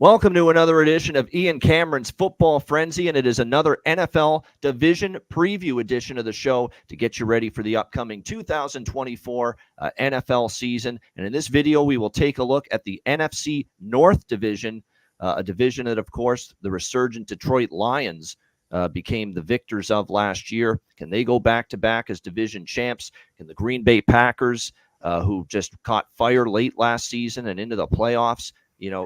Welcome to another edition of Ian Cameron's Football Frenzy, and it is another NFL Division Preview edition of the show to get you ready for the upcoming 2024 NFL season. And in this video, we will take a look at the NFC North Division, a division that, of course, the resurgent Detroit Lions became the victors of last year. Can they go back-to-back as division champs? Can the Green Bay Packers, who just caught fire late last season and into the playoffs,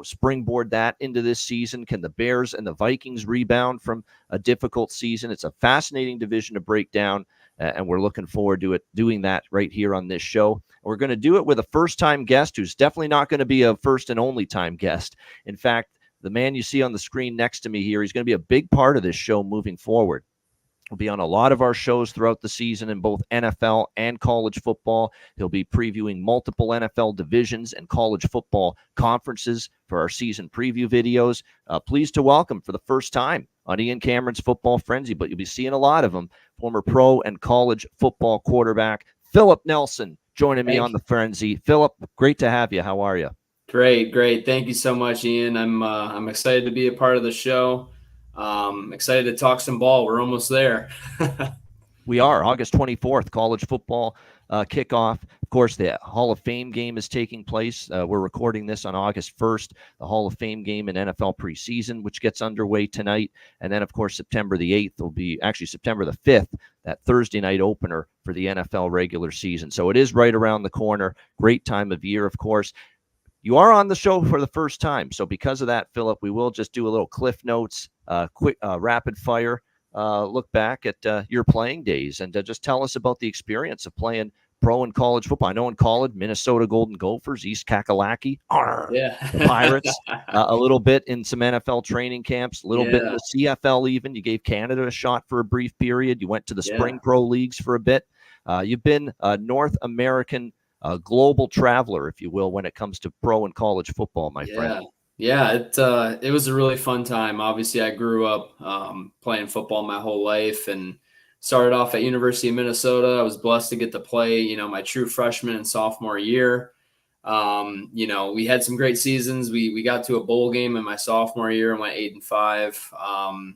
springboard that into this season? Can the Bears and the Vikings rebound from a difficult season? It's a fascinating division to break down, and we're looking forward to doing that right here on this show. We're going to do it with a first-time guest who's definitely not going to be a first and only time guest. In fact, the man you see on the screen next to me here, he's going to be a big part of this show moving forward. He'll be on a lot of our shows throughout the season in both NFL and college football. He'll be previewing multiple NFL divisions and college football conferences for our season preview videos. Pleased to welcome for the first time on Ian Cameron's Football Frenzy, but you'll be seeing a lot of them, former pro and college football quarterback Philip Nelson joining me on the Frenzy. Philip, great to have you. How are you? Great. Thank you so much, Ian. I'm excited to be a part of the show. Excited to talk some ball. We're almost there. We are. August 24th, college football kickoff. Of course, the Hall of Fame game is taking place. We're recording this on August 1st, the Hall of Fame game in NFL preseason, which gets underway tonight. And then, of course, September the 8th will be actually September the 5th, that Thursday night opener for the NFL regular season. So it is right around the corner. Great time of year, of course. You are on the show for the first time. So because of that, Philip, we will just do a little Cliff Notes, quick rapid fire look back at your playing days, and just tell us about the experience of playing pro and college football. I know in college, Minnesota Golden Gophers, East Kakalaki, the Pirates, a little bit in some NFL training camps, a little bit in the CFL even. You gave Canada a shot for a brief period. You went to the spring pro leagues for a bit. You've been a North American global traveler, if you will, when it comes to pro and college football, my friend. Yeah, it was a really fun time. Obviously, I grew up playing football my whole life and started off at University of Minnesota. I was blessed to get to play, my true freshman and sophomore year. We had some great seasons. We got to a bowl game in my sophomore year and went 8-5.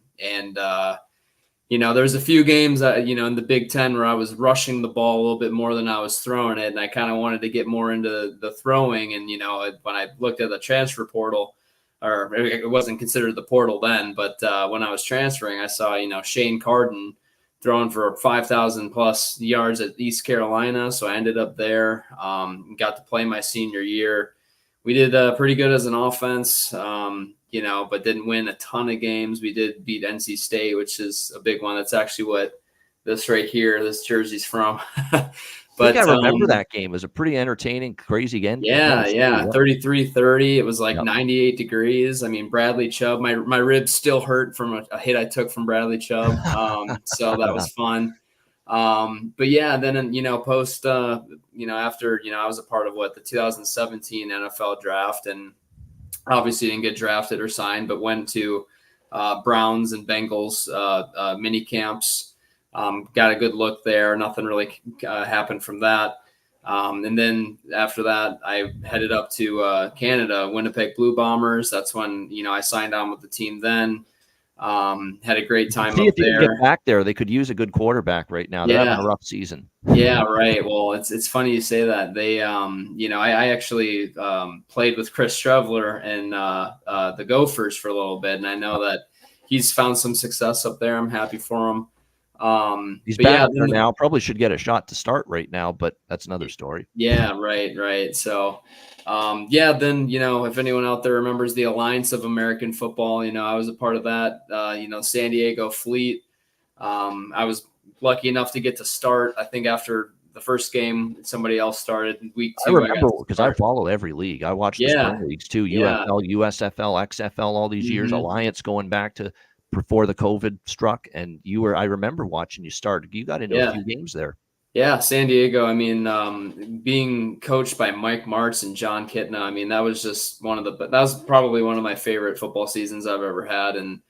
There's a few games, in the Big Ten where I was rushing the ball a little bit more than I was throwing it. And I kind of wanted to get more into the throwing. And, when I looked at the transfer portal, or it wasn't considered the portal then, but when I was transferring, I saw, Shane Carden throwing for 5,000 plus yards at East Carolina. So I ended up there, got to play my senior year. We did pretty good as an offense. But didn't win a ton of games. We did beat NC State, which is a big one. That's actually what this right here, this jersey's from. But I remember that game. It was a pretty entertaining, crazy game. Yeah. 33-30. It was like 98 degrees. I mean, Bradley Chubb, my ribs still hurt from a hit I took from Bradley Chubb. So that was fun. But yeah, then, post, after, I was a part of the 2017 NFL draft, and obviously didn't get drafted or signed, but went to Browns and Bengals mini camps. Got a good look there. Nothing really happened from that. And then after that, I headed up to Canada, Winnipeg Blue Bombers. That's when, I signed on with the team then. Had a great time up there. Get back there. They could use a good quarterback right now. They're having a rough season. Yeah, right. Well, it's funny you say that. They, I actually played with Chris Streveler and the Gophers for a little bit, and I know that he's found some success up there. I'm happy for him. He's back there now. Probably should get a shot to start right now, but that's another story. Yeah, right. So, then, if anyone out there remembers the Alliance of American Football, I was a part of that, San Diego Fleet. I was lucky enough to get to start. I think after the first game, somebody else started week 2. I remember because I follow every league. I watched the spring leagues too, UFL, USFL, XFL, all these years, Alliance going back to before the COVID struck. And I remember watching you start. You got into a few games there. Yeah, San Diego. I mean, being coached by Mike Martz and John Kitna, I mean, that was just that was probably one of my favorite football seasons I've ever had. And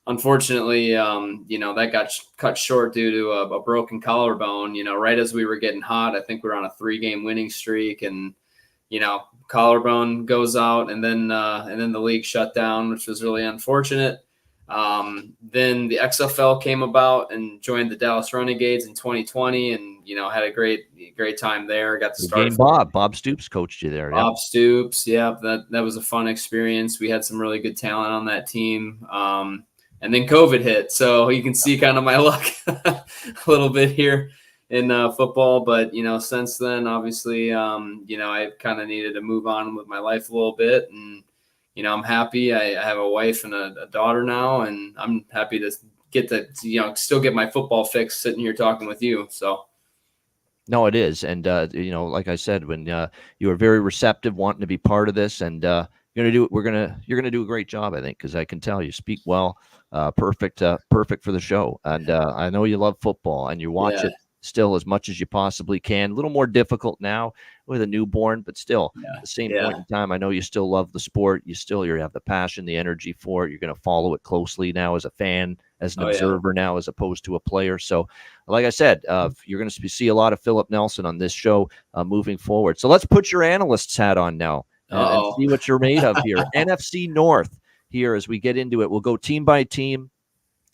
unfortunately, that got cut short due to a broken collarbone, right as we were getting hot. I think we were on a 3-game winning streak, and, collarbone goes out, and then the league shut down, which was really unfortunate. Then the XFL came about and joined the Dallas Renegades in 2020, and had a great time there. Got to start. Bob Stoops coached you there. Bob Stoops, yeah, that was a fun experience. We had some really good talent on that team. And then COVID hit, so you can see kind of my luck a little bit here in football. But since then, obviously, I kind of needed to move on with my life a little bit, and I'm happy. I have a wife and a daughter now, and I'm happy to get to still get my football fix sitting here talking with you. So. No, it is. And, like I said, when you were very receptive, wanting to be part of this, and you're going to do a great job, I think, because I can tell you speak well, perfect for the show. And I know you love football and you watch it still as much as you possibly can. A little more difficult now with a newborn, but still at the same point in time, I know you still love the sport. You have the passion, the energy for it. You're going to follow it closely now as a fan, as an observer now, as opposed to a player. So, like I said, you're going to see a lot of Philip Nelson on this show moving forward. So let's put your analyst's hat on now and see what you're made of here. NFC North here as we get into it. We'll go team by team.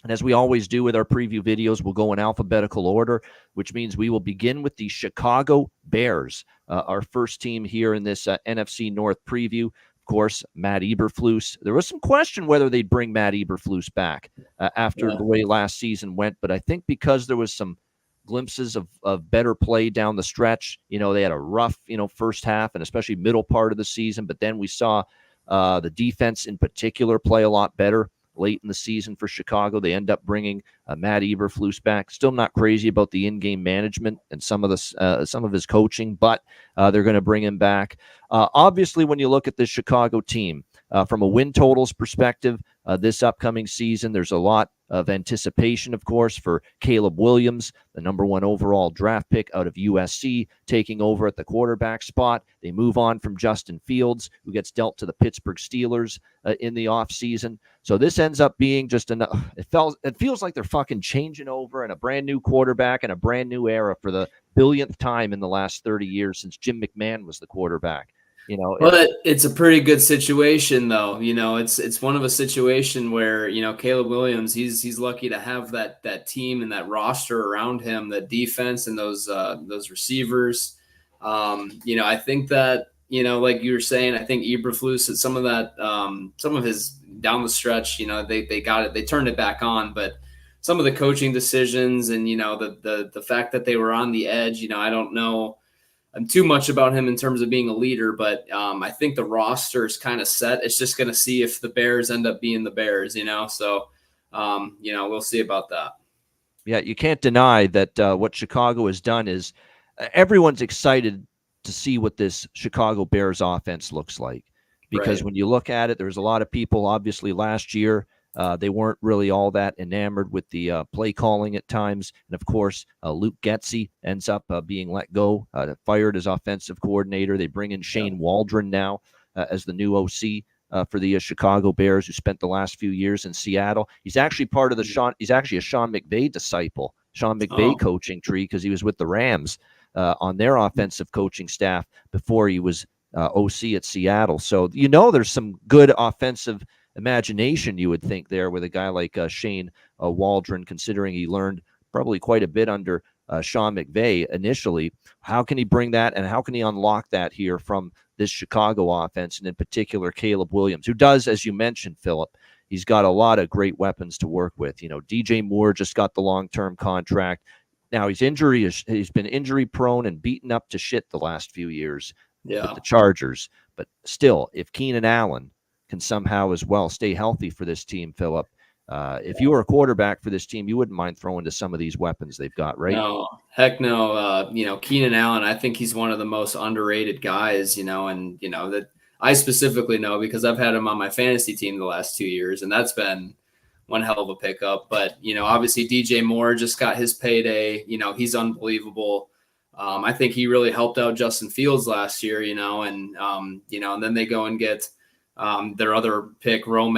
And as we always do with our preview videos, we'll go in alphabetical order, which means we will begin with the Chicago Bears, our first team here in this NFC North preview. Of course, Matt Eberflus. There was some question whether they'd bring Matt Eberflus back after the way last season went, but I think because there was some glimpses of better play down the stretch, they had a rough, first half and especially middle part of the season, but then we saw the defense in particular play a lot better late in the season for Chicago. They end up bringing Matt Eberflus back. Still not crazy about the in-game management and some of his coaching, but they're going to bring him back. Obviously, when you look at this Chicago team, from a win totals perspective, this upcoming season, there's a lot of anticipation, of course, for Caleb Williams, the number 1 overall draft pick out of USC, taking over at the quarterback spot. They move on from Justin Fields, who gets dealt to the Pittsburgh Steelers in the offseason. So this ends up being just it feels like they're fucking changing over and a brand new quarterback and a brand new era for the billionth time in the last 30 years since Jim McMahon was the quarterback. But it's a pretty good situation, though. It's one of a situation where Caleb Williams, he's lucky to have that team and that roster around him, that defense and those receivers. I think that like you were saying, I think Eberflus at some of that, some of his down the stretch, they got it, they turned it back on, but some of the coaching decisions and the fact that they were on the edge, I don't know too much about him in terms of being a leader, but I think the roster is kind of set. It's just going to see if the Bears end up being the Bears, So, we'll see about that. Yeah, you can't deny that what Chicago has done is everyone's excited to see what this Chicago Bears offense looks like. Because when you look at it, there's a lot of people, obviously, last year, they weren't really all that enamored with the play calling at times. And, of course, Luke Getsy ends up being let go, fired as offensive coordinator. They bring in Shane Waldron now as the new OC for the Chicago Bears, who spent the last few years in Seattle. He's actually part of he's actually a Sean McVay disciple, Sean McVay coaching tree, because he was with the Rams on their offensive coaching staff before he was OC at Seattle. So, there's some good offensive imagination, you would think, there with a guy like Shane Waldron, considering he learned probably quite a bit under Sean McVay initially. How can he bring that, and how can he unlock that here from this Chicago offense, and in particular Caleb Williams, who does, as you mentioned, Philip, he's got a lot of great weapons to work with. DJ Moore just got the long-term contract. Now he's been injury prone and beaten up to shit the last few years with the Chargers. But still, if Keenan Allen can somehow as well stay healthy for this team, Philip, if you were a quarterback for this team, you wouldn't mind throwing to some of these weapons they've got, right? No, heck no. Keenan Allen, I think he's one of the most underrated guys, and that I specifically know because I've had him on my fantasy team the last 2 years, and that's been one hell of a pickup. But, obviously DJ Moore just got his payday. He's unbelievable. I think he really helped out Justin Fields last year, and then they go and get Their other pick, Rome,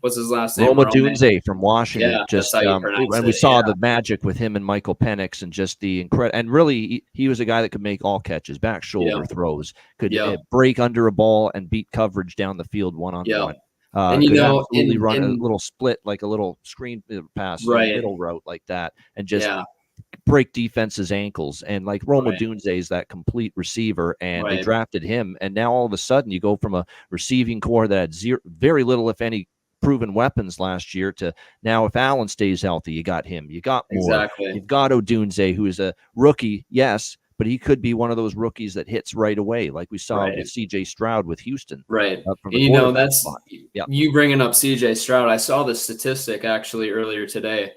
what's his last name? Roma Dunze from Washington. Yeah, just that's how you pronounce and it. we saw Yeah. the magic with him and Michael Penix, and just the incredible. And really, he was a guy that could make all catches, back shoulder throws, could break under a ball and beat coverage down the field one-on-one. And could absolutely run a little split, like a little screen pass, middle route like that, and just break defenses' ankles. And like Roma Dunze is that complete receiver, and they drafted him. And now all of a sudden, you go from a receiving core that had very little, if any, proven weapons last year to now, if Allen stays healthy, you got him. You got more. Exactly. You've got Odunze, who is a rookie, yes, but he could be one of those rookies that hits right away, like we saw with C.J. Stroud with Houston. Right. And, that's you bringing up C.J. Stroud. I saw this statistic actually earlier today.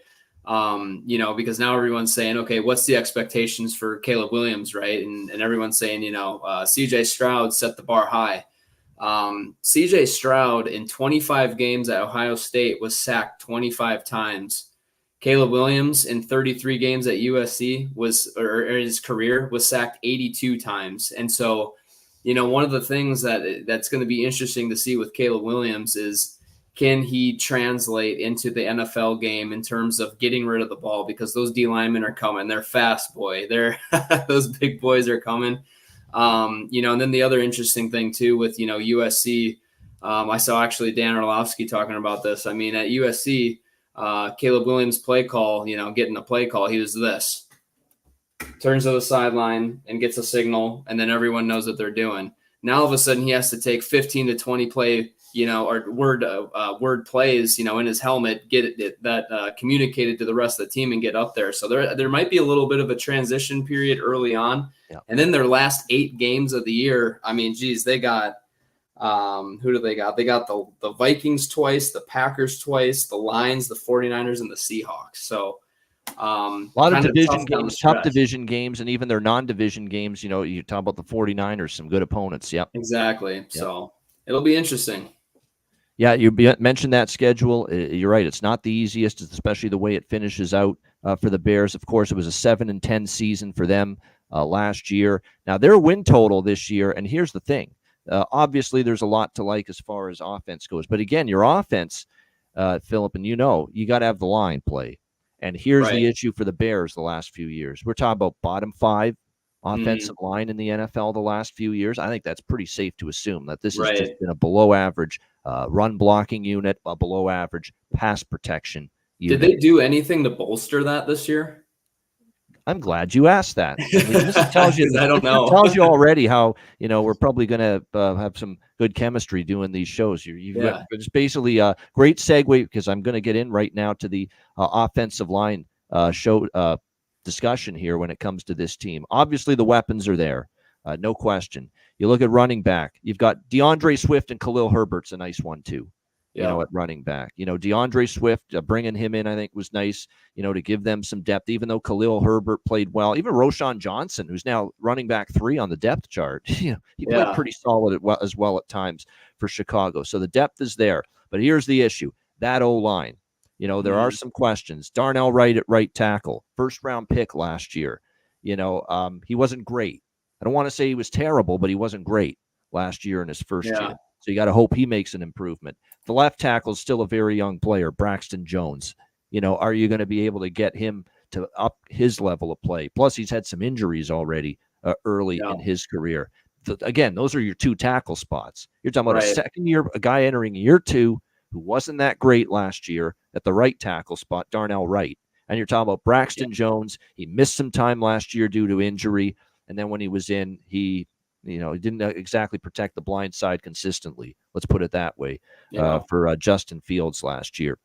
Because now everyone's saying, okay, what's the expectations for Caleb Williams, right? And everyone's saying, C.J. Stroud set the bar high. C.J. Stroud in 25 games at Ohio State was sacked 25 times. Caleb Williams in 33 games at USC or his career was sacked 82 times. And so, one of the things that's going to be interesting to see with Caleb Williams is, can he translate into the NFL game in terms of getting rid of the ball? Because those D linemen are coming. They're fast, boy. Those big boys are coming. And then the other interesting thing too with, USC, I saw actually Dan Orlovsky talking about this. I mean, at USC, Caleb Williams play call, getting a play call, he was this. Turns to the sideline and gets a signal, and then everyone knows what they're doing. Now all of a sudden he has to take 15 to 20 play, or word plays, in his helmet, get that communicated to the rest of the team and get up there. So there might be a little bit of a transition period early on. Yeah. And then their last 8 games of the year, I mean, geez, they got who do they got? They got the Vikings twice, the Packers twice, the Lions, the 49ers, and the Seahawks. So a lot of division games, tough division games, and even their non-division games, you talk about the 49ers, some good opponents. Yep. Exactly. Yep. So it'll be interesting. Yeah, you mentioned that schedule. You're right. It's not the easiest, especially the way it finishes out for the Bears. Of course, it was a 7-10 season for them last year. Now, their win total this year, and here's the thing. Obviously, there's a lot to like as far as offense goes. But again, your offense, Philip, and you got to have the line play. And here's the issue for the Bears the last few years. We're talking about bottom 5 offensive line in the NFL the last few years. I think that's pretty safe to assume that this has just been a below average run blocking unit, a below average pass protection unit. Did they do anything to bolster that this year? I'm glad you asked that. I mean, this tells you. I don't know. It tells you already how we're probably going to have some good chemistry doing these shows. It's basically a great segue, because I'm going to get in right now to the offensive line show discussion here when it comes to this team. Obviously, the weapons are there, no question. You look at running back. You've got DeAndre Swift and Khalil Herbert's a nice one too. At running back. DeAndre Swift, bringing him in, I think, was nice, to give them some depth, even though Khalil Herbert played well. Even Roschon Johnson, who's now running back 3 on the depth chart, he played pretty solid as well at times for Chicago. So the depth is there. But here's the issue. That O-line, there are some questions. Darnell Wright at right tackle, first-round pick last year. He wasn't great. I don't want to say he was terrible, but he wasn't great last year in his first year. So you got to hope he makes an improvement. The left tackle is still a very young player, Braxton Jones. Are you going to be able to get him to up his level of play? Plus, he's had some injuries already early in his career. Again, those are your 2 tackle spots. You're talking about a second year, a guy entering year 2 who wasn't that great last year at the right tackle spot, Darnell Wright. And you're talking about Braxton Jones. He missed some time last year due to injury. And then when he was in, he didn't exactly protect the blind side consistently. Let's put it that way for Justin Fields last year.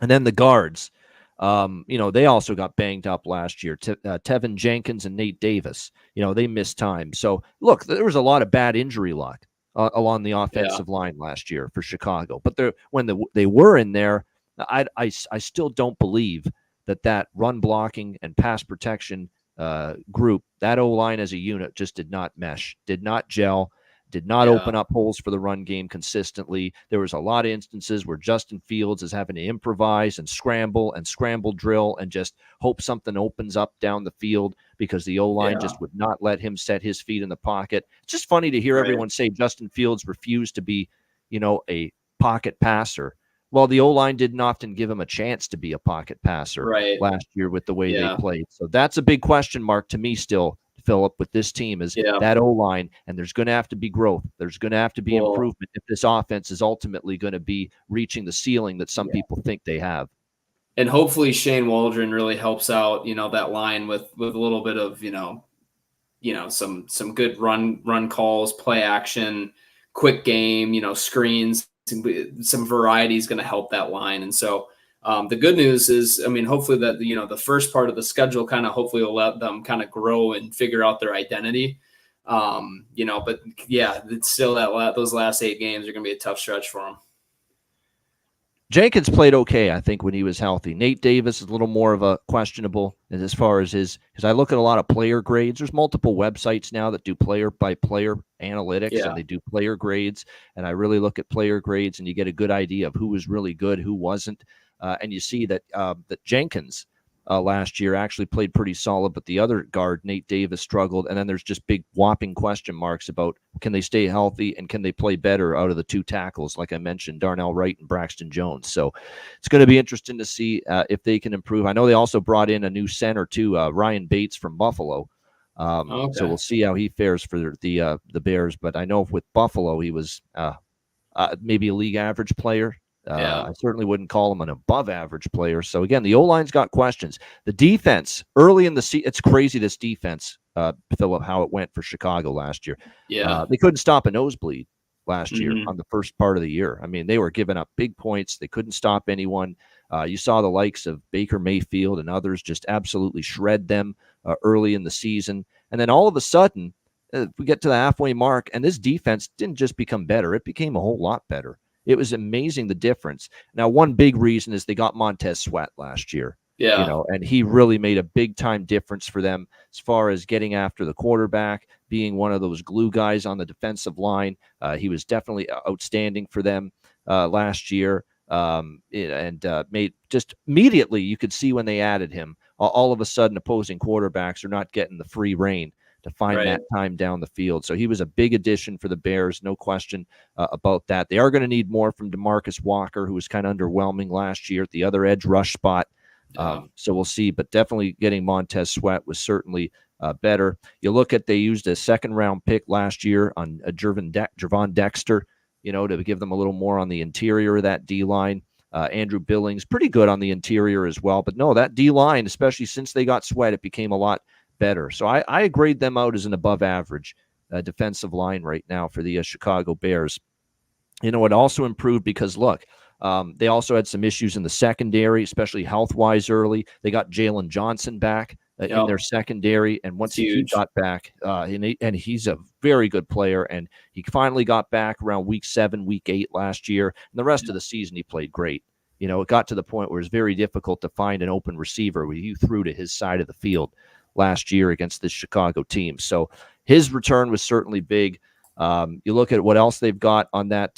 And then the guards, they also got banged up last year. Tevin Jenkins and Nate Davis, they missed time. So, look, there was a lot of bad injury luck along the offensive line last year for Chicago. But when they were in there, I still don't believe that run blocking and pass protection group, that O-line as a unit just did not mesh, did not gel, did not open up holes for the run game consistently. There was a lot of instances where Justin Fields is having to improvise and scramble drill and just hope something opens up down the field because the O-line just would not let him set his feet in the pocket. It's just funny to hear everyone say Justin Fields refused to be a pocket passer. Well, the O-line didn't often give him a chance to be a pocket passer Right. last year with the way they Yeah. played. So that's a big question mark to me still, Philip, with this team is Yeah. that O-line, and there's going to have to be growth. There's going to have to be improvement if this offense is ultimately going to be reaching the ceiling that some people think they have. And hopefully Shane Waldron really helps out, that line with a little bit of, some good run calls, play action, quick game, screens, some variety is going to help that line. And so the good news is, I mean, hopefully that, the first part of the schedule kind of hopefully will let them kind of grow and figure out their identity. But yeah, it's still those last 8 games are going to be a tough stretch for them. Jenkins played okay, I think, when he was healthy. Nate Davis is a little more of a questionable as far as because I look at a lot of player grades. There's multiple websites now that do player-by-player analytics, and they do player grades. And I really look at player grades, and you get a good idea of who was really good, who wasn't. And you see that Jenkins last year actually played pretty solid, but the other guard, Nate Davis, struggled. And then there's just big whopping question marks about can they stay healthy and can they play better out of the 2 tackles, like I mentioned, Darnell Wright and Braxton Jones. So it's going to be interesting to see if they can improve. I know they also brought in a new center too, Ryan Bates from Buffalo. So we'll see how he fares for the Bears. But I know with Buffalo, he was maybe a league average player. I certainly wouldn't call him an above average player. So again, the O-line's got questions. The defense early in the season, it's crazy. This defense, Philip, how it went for Chicago last year. They couldn't stop a nosebleed last year on the first part of the year. I mean, they were giving up big points. They couldn't stop anyone. You saw the likes of Baker Mayfield and others just absolutely shred them early in the season. And then all of a sudden, we get to the halfway mark, and this defense didn't just become better. It became a whole lot better. It was amazing, the difference. Now, one big reason is they got Montez Sweat last year. And he really made a big-time difference for them as far as getting after the quarterback, being one of those glue guys on the defensive line. He was definitely outstanding for them last year. Made just immediately, you could see when they added him, all of a sudden opposing quarterbacks are not getting the free rein to find that time down the field. So he was a big addition for the Bears, no question about that. They are going to need more from DeMarcus Walker, who was kind of underwhelming last year at the other edge rush spot. So we'll see, but definitely getting Montez Sweat was certainly better. You look at, they used a 2nd-round pick last year on Gervon Dexter, to give them a little more on the interior of that D-line. Andrew Billings, pretty good on the interior as well. But no, that D-line, especially since they got Sweat, it became a lot better. So I grade them out as an above average defensive line right now for the Chicago Bears. It also improved because, look, they also had some issues in the secondary, especially health-wise early. They got Jalen Johnson back in their secondary, and once he got back, and he's a very good player, and he finally got back around week 7, week 8 last year, and the rest of the season he played great. It got to the point where it was very difficult to find an open receiver where you threw to his side of the field last year against this Chicago team. So his return was certainly big. You look at what else they've got on that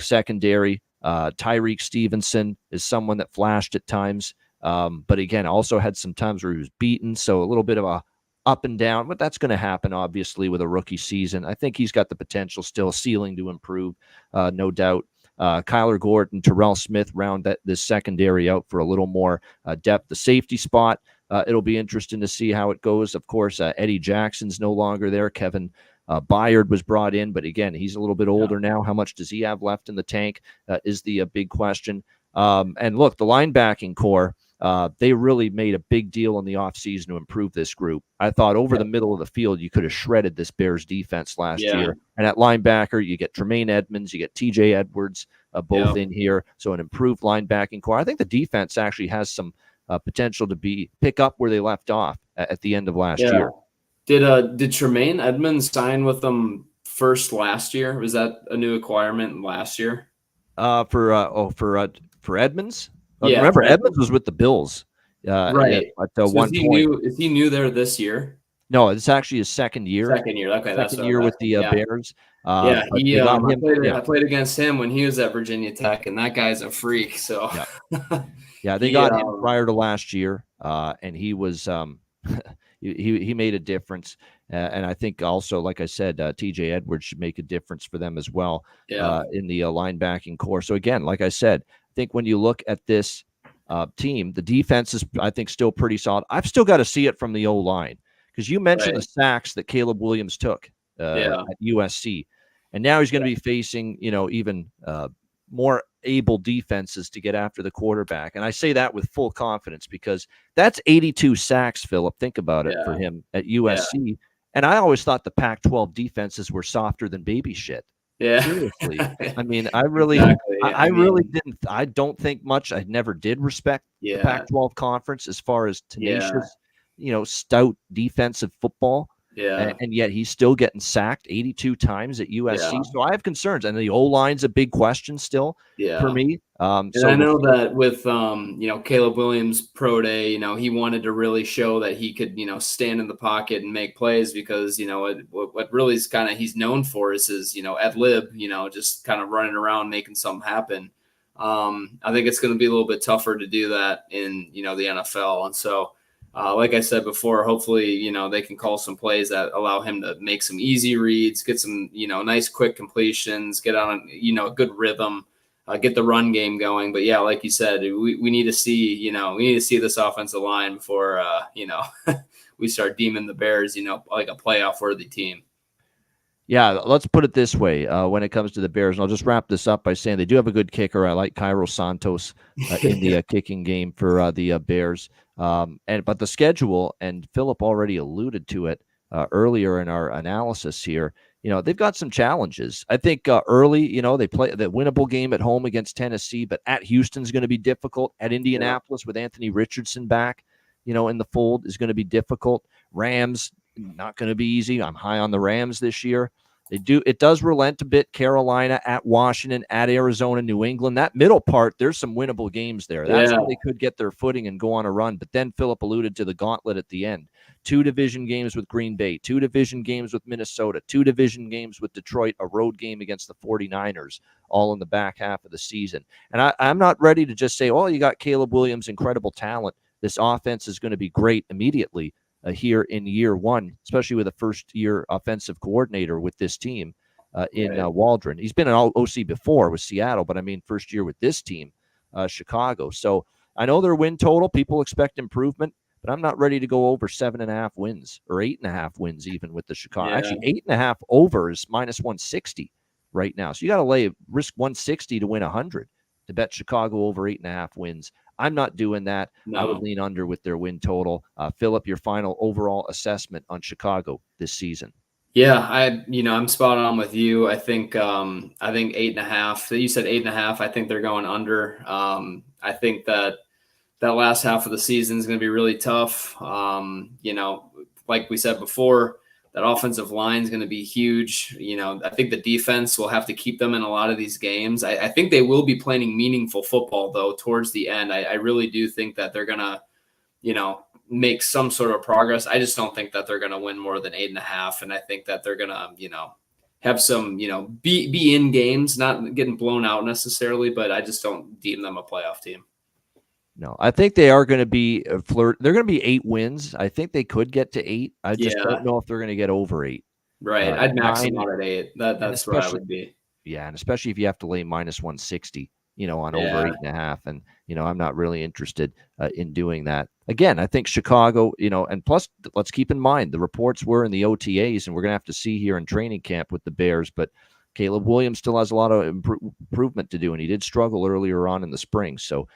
secondary. Tyreek Stevenson is someone that flashed at times, but again, also had some times where he was beaten. So a little bit of a up and down, but that's going to happen, obviously, with a rookie season. I think he's got the potential, still ceiling to improve, no doubt. Kyler Gordon, Terrell Smith round this secondary out for a little more depth. The safety spot, it'll be interesting to see how it goes. Of course, Eddie Jackson's no longer there. Kevin Byard was brought in, but again, he's a little bit older now. How much does he have left in the tank is the big question. And look, the linebacking core, they really made a big deal in the offseason to improve this group. I thought over the middle of the field, you could have shredded this Bears defense last year. And at linebacker, you get Tremaine Edmonds, you get TJ Edwards, both in here. So an improved linebacking core. I think the defense actually has some potential to pick up where they left off at the end of last year. Did Tremaine Edmonds sign with them first last year? Was that a new acquirement last year? For Edmonds? Remember, Edmonds was with the Bills. Right. At one point. Is he new there this year? No, it's actually his second year. Okay, second year with the Bears. I played against him when he was at Virginia Tech, and that guy's a freak. So they got him prior to last year, and he was he made a difference. And I think also, like I said, TJ Edwards should make a difference for them as well in the linebacking core. So again, like I said, I think when you look at this team, the defense is, I think, still pretty solid. I've still got to see it from the O-line, because you mentioned the sacks that Caleb Williams took at USC, and now he's going to be facing, even more able defenses to get after the quarterback. And I say that with full confidence, because that's 82 sacks, Philip. Think about it for him at USC. Yeah. And I always thought the Pac-12 defenses were softer than baby shit. Yeah. Seriously. I mean, I really, didn't, I don't think much. I never did respect the Pac-12 conference as far as tenacious, stout defensive football. Yeah. And yet he's still getting sacked 82 times at USC. Yeah. So I have concerns. And the O-line's a big question still for me. So I know that with, Caleb Williams' pro day, he wanted to really show that he could, stand in the pocket and make plays, because, what really is kind of he's known for is his, ad lib, just kind of running around making something happen. I think it's going to be a little bit tougher to do that in, the NFL. And so, like I said before, hopefully, they can call some plays that allow him to make some easy reads, get some, nice quick completions, get on, a good rhythm, get the run game going. But yeah, like you said, we need to see, this offensive line before, we start deeming the Bears, like a playoff worthy team. Yeah, let's put it this way. When it comes to the Bears, and I'll just wrap this up by saying they do have a good kicker. I like Cairo Santos in the kicking game for the Bears. But the schedule, and Philip already alluded to it earlier in our analysis here, they've got some challenges. I think early, they play the winnable game at home against Tennessee, but at Houston's going to be difficult. At Indianapolis with Anthony Richardson back, in the fold, is going to be difficult. Rams, not going to be easy. I'm high on the Rams this year. It does relent a bit. Carolina, at Washington, at Arizona, New England. That middle part, there's some winnable games there. That's where they could get their footing and go on a run. But then Philip alluded to the gauntlet at the end. 2 division games with Green Bay, 2 division games with Minnesota, 2 division games with Detroit, a road game against the 49ers, all in the back half of the season. And I'm not ready to just say, oh, you got Caleb Williams, incredible talent. This offense is going to be great immediately. Here in year one, especially with a first-year offensive coordinator with this team in Waldron. He's been an OC before with Seattle, but I mean first year with this team, Chicago. So I know their win total, people expect improvement, but I'm not ready to go over 7.5 wins or 8.5 wins even with the Chicago. Yeah. Actually, 8.5 over is minus 160 right now. So you got to risk 160 to win 100 to bet Chicago over 8.5 wins. I'm not doing that. No. I would lean under with their win total. Philip, your final overall assessment on Chicago this season. Yeah, I'm spot on with you. I think 8.5. You said 8.5. I think they're going under. I think that last half of the season is going to be really tough. Like we said before, that offensive line is going to be huge. I think the defense will have to keep them in a lot of these games. I think they will be playing meaningful football, though, towards the end. I really do think that they're going to, make some sort of progress. I just don't think that they're going to win more than 8.5. And I think that they're going to, have some, be in games, not getting blown out necessarily, but I just don't deem them a playoff team. No, I think they are going to be they're going to be 8 wins. I think they could get to 8. I just don't know if they're going to get over 8. Right. I'd max them out at 8. That's where I would be. Yeah. And especially if you have to lay minus 160, on over 8.5. And, I'm not really interested in doing that. Again, I think Chicago, and plus let's keep in mind the reports were in the OTAs, and we're going to have to see here in training camp with the Bears, but Caleb Williams still has a lot of improvement to do, and he did struggle earlier on in the spring. So,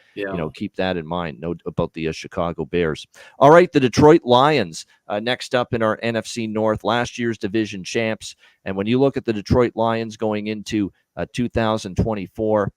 keep that in mind. Note about the Chicago Bears. All right, the Detroit Lions next up in our NFC North, last year's division champs. And when you look at the Detroit Lions going into 2024,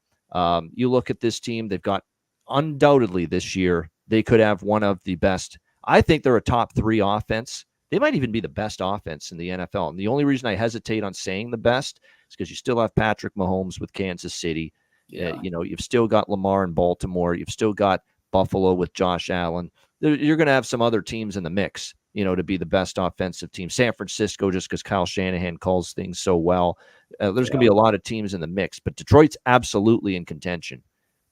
you look at this team, they've got undoubtedly this year, they could have one of the best. I think they're a top 3 offense. They might even be the best offense in the NFL. And the only reason I hesitate on saying the best is because you still have Patrick Mahomes with Kansas City. Yeah. You've still got Lamar in Baltimore. You've still got Buffalo with Josh Allen. You're going to have some other teams in the mix, to be the best offensive team. San Francisco, just because Kyle Shanahan calls things so well. There's going to be a lot of teams in the mix, but Detroit's absolutely in contention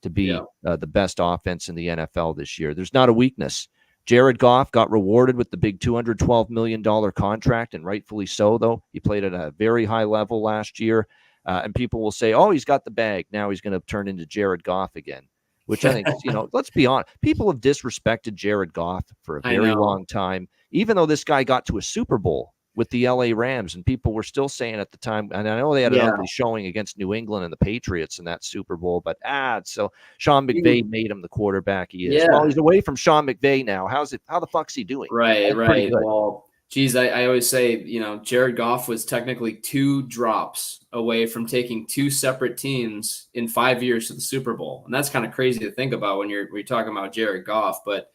to be the best offense in the NFL this year. There's not a weakness Jared Goff got rewarded with the big $212 million contract, and rightfully so, though. He played at a very high level last year. And people will say, oh, he's got the bag. Now he's going to turn into Jared Goff again, which I think, let's be honest. People have disrespected Jared Goff for a very long time, even though this guy got to a Super Bowl with the LA Rams, and people were still saying at the time, and I know they had an ugly showing against New England and the Patriots in that Super Bowl, but so Sean McVay made him the quarterback he is. Well, he's away from Sean McVay now. How the fuck's he doing? Right. Well, geez, I always say, Jared Goff was technically 2 drops away from taking 2 separate teams in 5 years to the Super Bowl. And that's kind of crazy to think about when you're talking about Jared Goff, but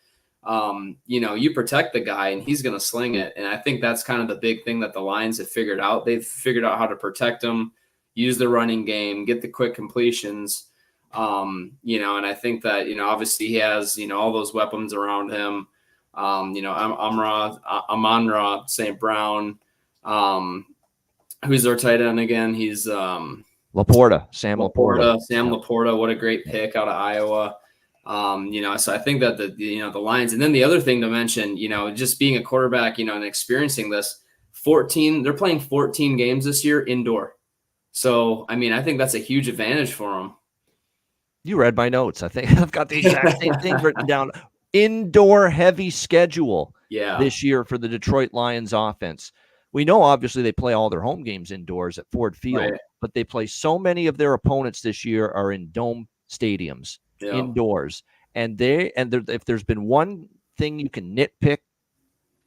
you protect the guy and he's going to sling it. And I think that's kind of the big thing that the Lions have figured out. They've figured out how to protect him, use the running game, get the quick completions. And I think that, obviously he has, all those weapons around him. Amon-Ra St. Brown. Who's our tight end again? He's Laporta. Sam Laporta. What a great pick out of Iowa. So I think that the Lions, and then the other thing to mention, just being a quarterback, and experiencing this, they're playing 14 games this year indoor. So, I think that's a huge advantage for them. You read my notes. I think I've got the exact same thing written down. Indoor heavy schedule this year for the Detroit Lions offense. We know obviously they play all their home games indoors at Ford Field, but they play so many of their opponents this year are in dome stadiums. Indoors, and if there's been one thing you can nitpick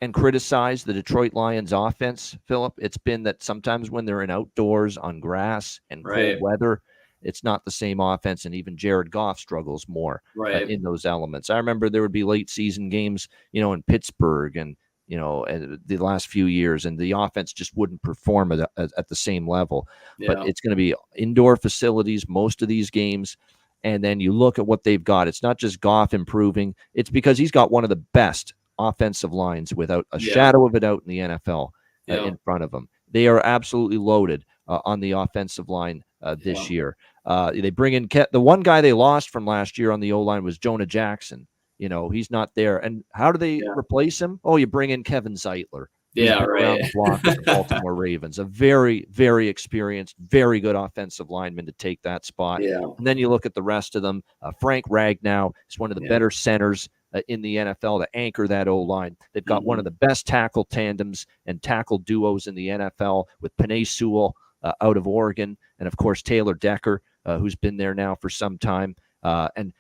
and criticize the Detroit Lions offense, Philip, it's been that sometimes when they're in outdoors on grass and cold weather, it's not the same offense, and even Jared Goff struggles more in those elements. I remember there would be late season games, in Pittsburgh and the last few years, and the offense just wouldn't perform at the same level. But it's going to be indoor facilities most of these games. And then you look at what they've got. It's not just Goff improving. It's because he's got one of the best offensive lines without a shadow of a doubt in the NFL in front of him. They are absolutely loaded on the offensive line this year. They bring in the one guy they lost from last year on the O-line was Jonah Jackson. He's not there. And how do they replace him? Oh, you bring in Kevin Zeitler. Around the block with the Baltimore Ravens, a very, very experienced, very good offensive lineman to take that spot. And then you look at the rest of them. Frank Ragnow is one of the better centers in the NFL to anchor that O-line. They've got one of the best tackle tandems and tackle duos in the NFL with Penei Sewell out of Oregon, and of course Taylor Decker, who's been there now for some time. And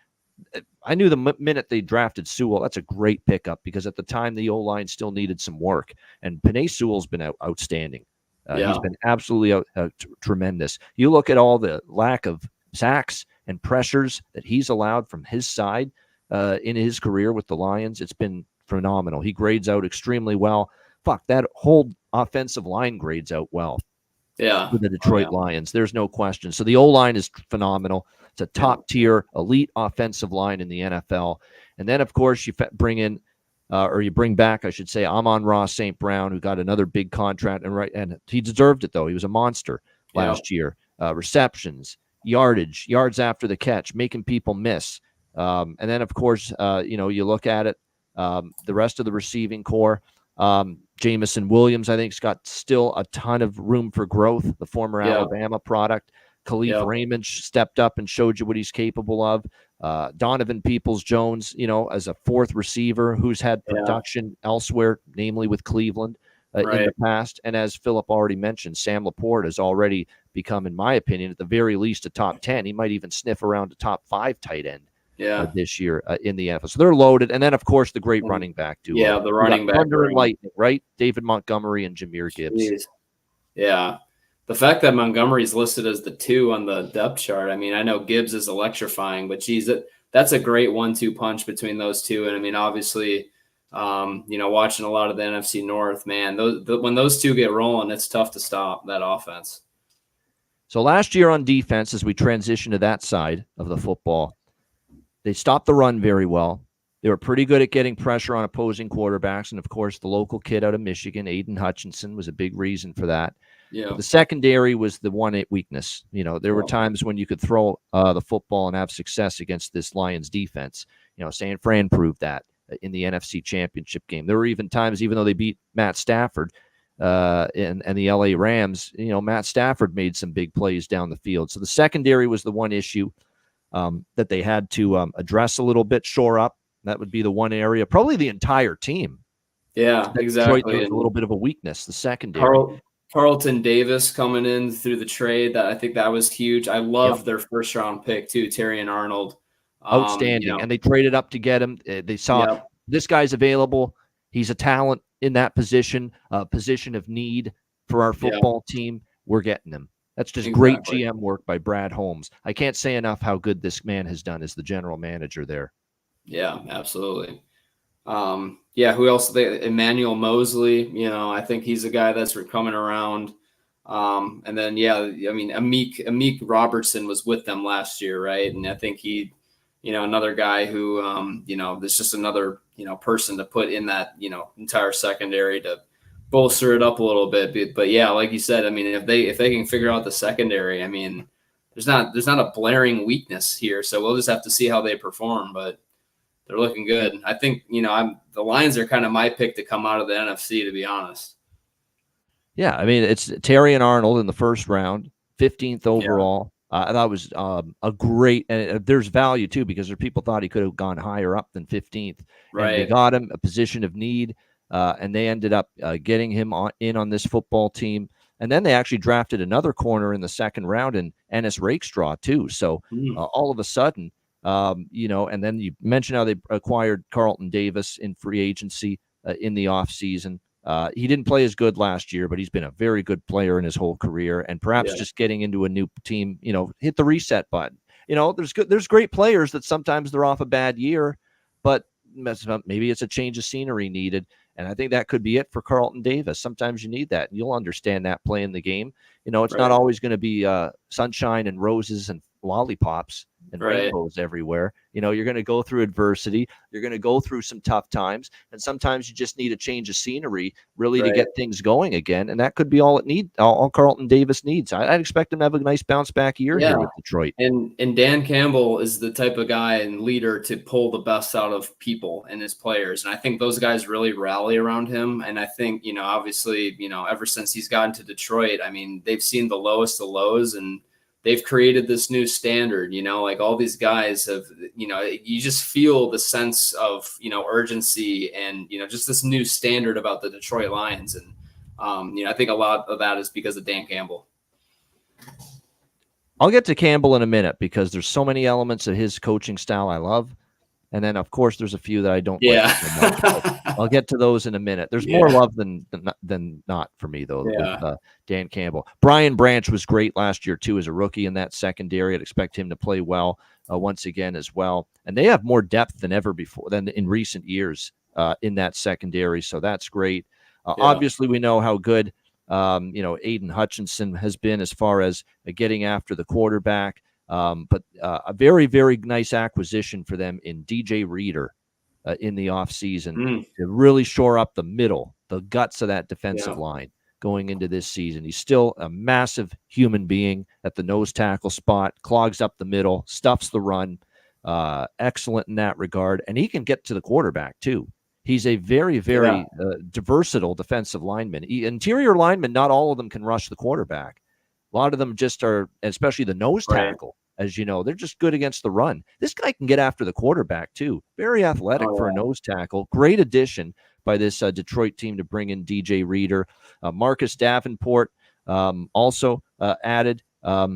I knew the minute they drafted Sewell, that's a great pickup because at the time the O-line still needed some work. And Penei Sewell's been outstanding. He's been absolutely tremendous. You look at all the lack of sacks and pressures that he's allowed from his side in his career with the Lions. It's been phenomenal. He grades out extremely well. That whole offensive line grades out well. With the Detroit Lions. There's no question. So the O-line is phenomenal. It's a top-tier, elite offensive line in the NFL. And then, of course, you bring in, or you bring back, I should say, Amon-Ra St. Brown, who got another big contract. And he deserved it, though. He was a monster last year. Receptions, yards after the catch, making people miss. And then, of course, you look at it, the rest of the receiving core. Jamison Williams, I think, has got still a ton of room for growth, the former Alabama product. Khalif Raymond stepped up and showed you what he's capable of. Donovan Peoples-Jones, as a fourth receiver who's had production elsewhere, namely with Cleveland in the past. And as Philip already mentioned, Sam Laporta has already become, in my opinion, at the very least a top 10. He might even sniff around a top 5 tight end this year in the NFL. So they're loaded. And then, of course, the great running back duo. Yeah, the running back. Thunder and lightning, right? David Montgomery and Jahmyr Gibbs. Jeez. Yeah. The fact that Montgomery's listed as the 2 on the depth chart, I know Gibbs is electrifying, but geez, that's a great 1-2 punch between those two. And obviously, watching a lot of the NFC North, man, when those two get rolling, it's tough to stop that offense. So last year on defense, as we transition to that side of the football, they stopped the run very well. They were pretty good at getting pressure on opposing quarterbacks. And, of course, the local kid out of Michigan, Aiden Hutchinson, was a big reason for that. Yeah. But the secondary was the one weakness. There were times when you could throw the football and have success against this Lions defense. San Fran proved that in the NFC Championship game. There were even times, even though they beat Matt Stafford and the LA Rams, Matt Stafford made some big plays down the field. So the secondary was the one issue that they had to address a little bit, shore up. That would be the one area, probably the entire team. Yeah, Detroit, there exactly. was a little bit of a weakness, the secondary. Carlton Davis coming in through the trade, I think that was huge. I love their first round pick too, Terrion Arnold. Outstanding. And they traded up to get him. They saw this guy's available. He's a talent in that position of need for our football team. We're getting him. That's just great GM work by Brad Holmes. I can't say enough how good this man has done as the general manager there. Yeah, absolutely. Who else? Emmanuel Mosley. I think he's a guy that's coming around. And then, Amik Robertson was with them last year, right? And I think he, another guy who, there's just another, person to put in that, entire secondary to bolster it up a little bit. But yeah, like you said, I mean, if they can figure out the secondary, I mean, there's not a blaring weakness here. So we'll just have to see how they perform, but they're looking good. I think, the Lions are kind of my pick to come out of the NFC, to be honest. Yeah, I mean, it's Terrion Arnold in the first round, 15th overall. I thought it was a great, and there's value too, because there people thought he could have gone higher up than 15th. Right. And they got him a position of need, and they ended up getting him in on this football team. And then they actually drafted another corner in the second round in Ennis Rakestraw too. So all of a sudden, and then you mentioned how they acquired Carlton Davis in free agency in the offseason. He didn't play as good last year, but he's been a very good player in his whole career. And perhaps just getting into a new team, hit the reset button. There's great players that sometimes they're off a bad year, but maybe it's a change of scenery needed. And I think that could be it for Carlton Davis. Sometimes you need that, and you'll understand that playing the game. It's not always going to be sunshine and roses and lollipops and rainbows everywhere. You're going to go through adversity. You're going to go through some tough times. And sometimes you just need a change of scenery really to get things going again. And that could be all Carlton Davis needs. I'd expect him to have a nice bounce back year here with Detroit. And Dan Campbell is the type of guy and leader to pull the best out of people and his players. And I think those guys really rally around him. And I think, obviously, ever since he's gotten to Detroit, I mean, they've seen the lowest of lows, and they've created this new standard, like all these guys have, you just feel the sense of, urgency and, just this new standard about the Detroit Lions. And, I think a lot of that is because of Dan Campbell. I'll get to Campbell in a minute because there's so many elements of his coaching style I love. And then, of course, there's a few that I don't like so much. I'll get to those in a minute. There's more love than not for me, though, with Dan Campbell. Brian Branch was great last year, too, as a rookie in that secondary. I'd expect him to play well once again as well. And they have more depth than ever before, than in recent years in that secondary, so that's great. Obviously, we know how good Aiden Hutchinson has been as far as getting after the quarterback. But a very, very nice acquisition for them in DJ Reader in the offseason to really shore up the middle, the guts of that defensive line going into this season. He's still a massive human being at the nose tackle spot, clogs up the middle, stuffs the run. Excellent in that regard. And he can get to the quarterback, too. He's a very, very versatile defensive lineman. Interior linemen, not all of them can rush the quarterback. A lot of them just are, especially the nose tackle. As you know, they're just good against the run. This guy can get after the quarterback, too. Very athletic for a nose tackle. Great addition by this Detroit team to bring in DJ Reader. Marcus Davenport also added.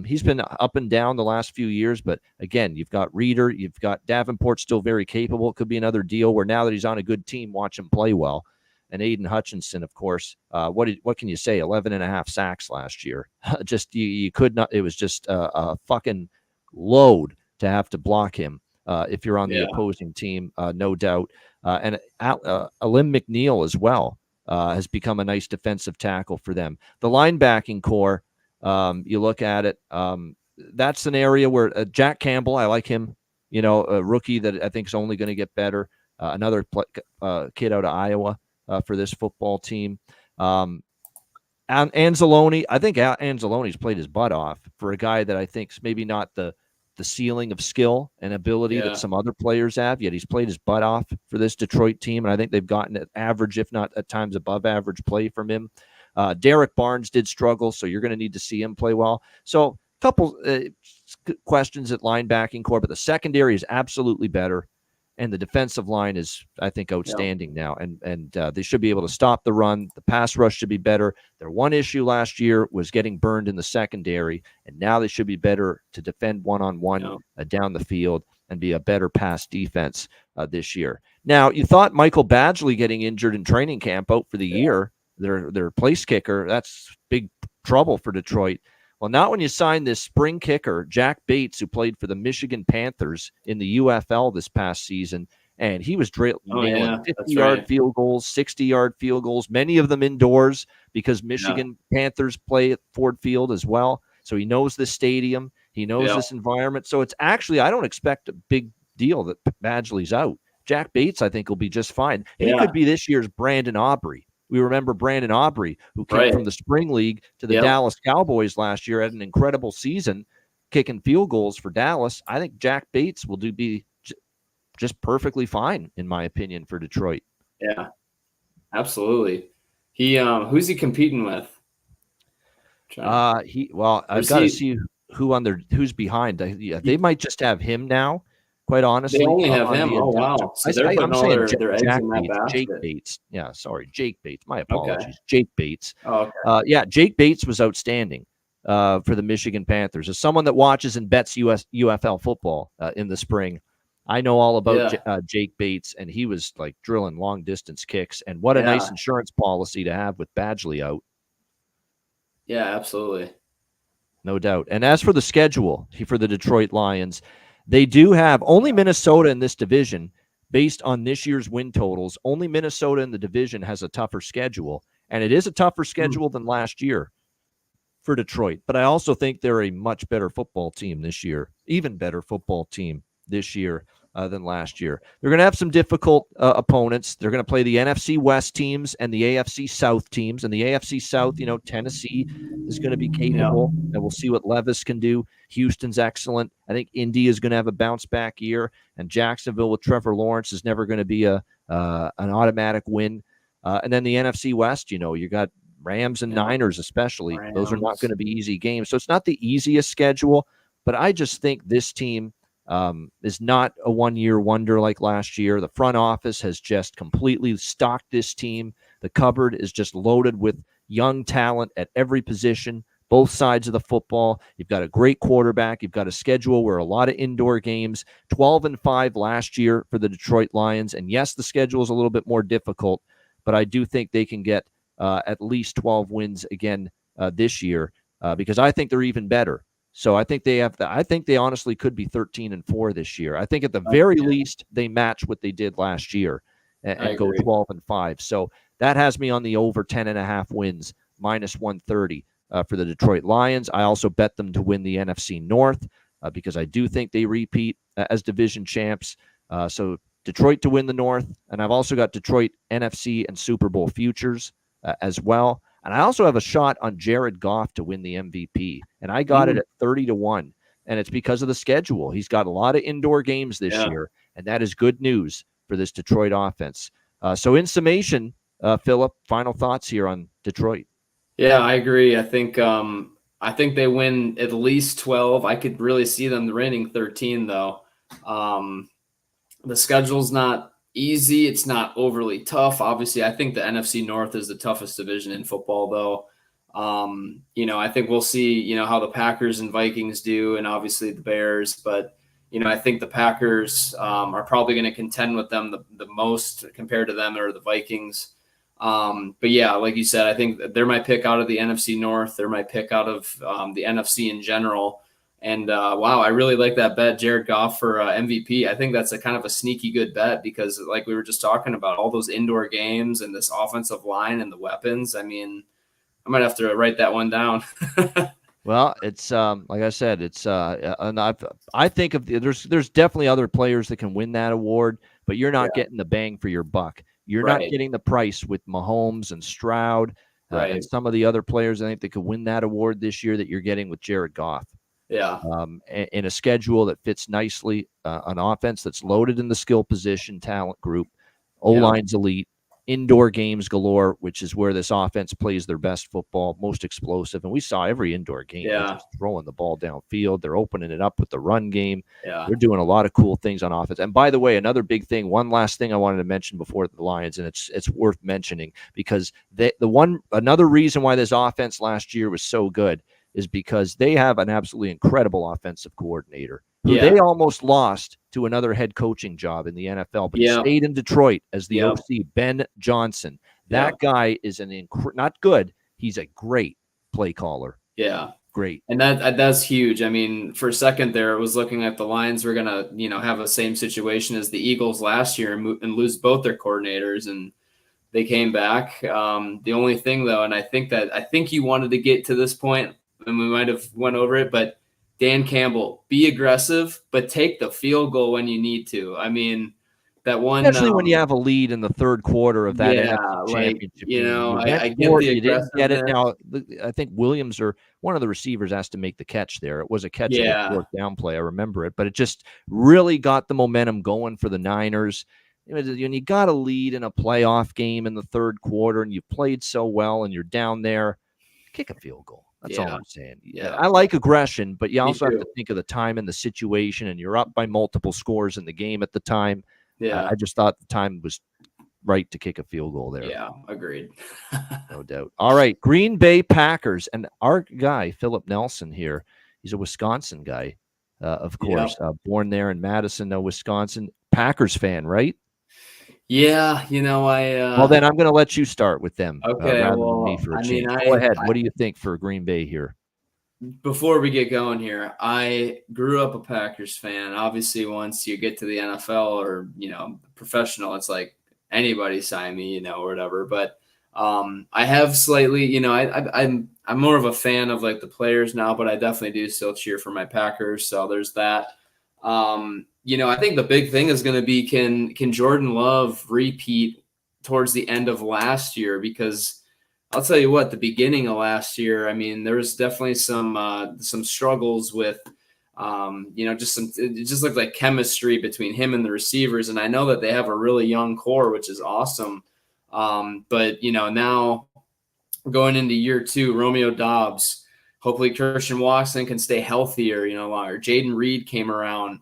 He's been up and down the last few years, but again, you've got Reader, you've got Davenport still very capable. It could be another deal where now that he's on a good team, watch him play well. And Aiden Hutchinson, of course, what can you say? 11.5 sacks last year. Just you could not. It was just a fucking load to have to block him if you're on the opposing team, no doubt. And Alim McNeil as well has become a nice defensive tackle for them. The linebacking core, you look at it, that's an area where Jack Campbell, I like him, a rookie that I think is only going to get better. Another kid out of Iowa for this football team. Anzalone, I think Anzalone's played his butt off for a guy that I think's maybe not the the ceiling of skill and ability that Yeah. some other players have, yet he's played his butt off for this Detroit team, and I think they've gotten an average, if not at times above average play from him. Derek Barnes did struggle, so you're going to need to see him play well. So a couple questions at linebacking core, but the secondary is absolutely better. And the defensive line is, I think, outstanding now. And they should be able to stop the run. The pass rush should be better. Their one issue last year was getting burned in the secondary, and now they should be better to defend one-on-one down the field and be a better pass defense this year. Now, you thought Michael Badgley getting injured in training camp out for the year, their place kicker, that's big trouble for Detroit. Well, not when you sign this spring kicker, Jack Bates, who played for the Michigan Panthers in the UFL this past season, and he was nailing 50-yard field goals, 60-yard field goals, many of them indoors because Michigan Panthers play at Ford Field as well. So he knows this stadium. He knows this environment. So it's actually, I don't expect a big deal that Badgley's out. Jack Bates, I think, will be just fine. And he could be this year's Brandon Aubrey. We remember Brandon Aubrey, who came from the spring league to the Dallas Cowboys last year, had an incredible season kicking field goals for Dallas. I think Jack Bates will be just perfectly fine, in my opinion, for Detroit. Yeah, absolutely. He who's he competing with? I've got to see who's behind. They might just have him now. Quite honestly, they only have him. Oh wow! So they're putting all their eggs in that basket. Jake Bates. Yeah, sorry, Jake Bates. My apologies, okay. Jake Bates. Oh, okay. Jake Bates was outstanding for the Michigan Panthers. As someone that watches and bets UFL football in the spring, I know all about Jake Bates, and he was like drilling long distance kicks. And what a nice insurance policy to have with Badgley out. Yeah, absolutely, no doubt. And as for the schedule for the Detroit Lions, they do have only Minnesota in this division. Based on this year's win totals, only Minnesota in the division has a tougher schedule, and it is a tougher schedule than last year for Detroit. But I also think they're a much better football team this year, even better football team this year than last year. They're going to have some difficult opponents. They're going to play the NFC West teams and the AFC South teams. And the AFC South, Tennessee is going to be capable, and we'll see what Levis can do. Houston's excellent. I think Indy is going to have a bounce-back year, and Jacksonville with Trevor Lawrence is never going to be an automatic win. And then the NFC West, you got Rams and Niners especially. Rams. Those are not going to be easy games. So it's not the easiest schedule, but I just think this team is not a one-year wonder like last year. The front office has just completely stocked this team. The cupboard is just loaded with young talent at every position, both sides of the football. You've got a great quarterback. You've got a schedule where a lot of indoor games, 12-5 last year for the Detroit Lions. And yes, the schedule is a little bit more difficult, but I do think they can get at least 12 wins again this year because I think they're even better. So I think I think they honestly could be 13-4 this year. I think at the very least they match what they did last year and go 12-5. So that has me on the over 10.5 wins, -130 for the Detroit Lions. I also bet them to win the NFC North because I do think they repeat as division champs. So Detroit to win the North, and I've also got Detroit NFC and Super Bowl futures as well. And I also have a shot on Jared Goff to win the MVP, and I got it at 30-1, and it's because of the schedule. He's got a lot of indoor games this year, and that is good news for this Detroit offense. So in summation, Philip, final thoughts here on Detroit. Yeah, I agree. I think they win at least 12. I could really see them winning 13, though. The schedule's not easy. It's not overly tough. Obviously, I think the NFC North is the toughest division in football, though. I think we'll see, how the Packers and Vikings do, and obviously the Bears. But, I think the Packers are probably going to contend with them the most compared to them or the Vikings. But yeah, like you said, I think they're my pick out of the NFC North. They're my pick out of the NFC in general. And wow, I really like that bet, Jared Goff for MVP. I think that's a kind of a sneaky good bet because, like we were just talking about, all those indoor games and this offensive line and the weapons. I mean, I might have to write that one down. Well, it's like I said, it's and I think there's definitely other players that can win that award, but you're not getting the bang for your buck. You're not getting the price with Mahomes and Stroud and some of the other players I think that could win that award this year that you're getting with Jared Goff. Yeah. In a schedule that fits nicely, an offense that's loaded in the skill position talent group, O-line's elite, indoor games galore, which is where this offense plays their best football, most explosive. And we saw every indoor game. They're just throwing the ball downfield. They're opening it up with the run game. They're doing a lot of cool things on offense. And by the way, another big thing, one last thing I wanted to mention before the Lions, and it's worth mentioning because another reason why this offense last year was so good is because they have an absolutely incredible offensive coordinator who they almost lost to another head coaching job in the NFL, but he stayed in Detroit as the OC, Ben Johnson. That guy is not good. He's a great play caller. Yeah. Great. And that's huge. I mean, for a second there, it was looking like the Lions were going to, have the same situation as the Eagles last year and lose both their coordinators, and they came back. The only thing though, and I think you wanted to get to this point, and we might have went over it, but Dan Campbell, be aggressive, but take the field goal when you need to. I mean, that one, especially when you have a lead in the third quarter of that NFC championship game. I get the you didn't get it. Now, I think Williams or one of the receivers has to make the catch there. It was a catchable fourth down play. I remember it, but it just really got the momentum going for the Niners. When you got a lead in a playoff game in the third quarter and you played so well and you're down there, kick a field goal. That's all I'm saying. Yeah, I like aggression, but you also have to think of the time and the situation, and you're up by multiple scores in the game at the time. I just thought the time was right to kick a field goal there. Yeah, agreed. No doubt. All right, Green Bay Packers. And our guy, Philip Nelson here, he's a Wisconsin guy, of course, born there in Madison, Wisconsin. Packers fan, right? Yeah, well, then I'm going to let you start with them. Okay, rather than me for a change. Go ahead. What do you think for Green Bay here? Before we get going here, I grew up a Packers fan. Obviously, once you get to the NFL or professional, it's like anybody sign me, or whatever. But I have slightly, I'm more of a fan of like the players now, but I definitely do still cheer for my Packers. So there's that. I think the big thing is going to be can Jordan Love repeat towards the end of last year? Because I'll tell you what, the beginning of last year, I mean, there was definitely some struggles with, it just looked like chemistry between him and the receivers. And I know that they have a really young core, which is awesome. But now going into year 2, Romeo Doubs, hopefully Christian Watson can stay healthier, longer. Jaden Reed came around.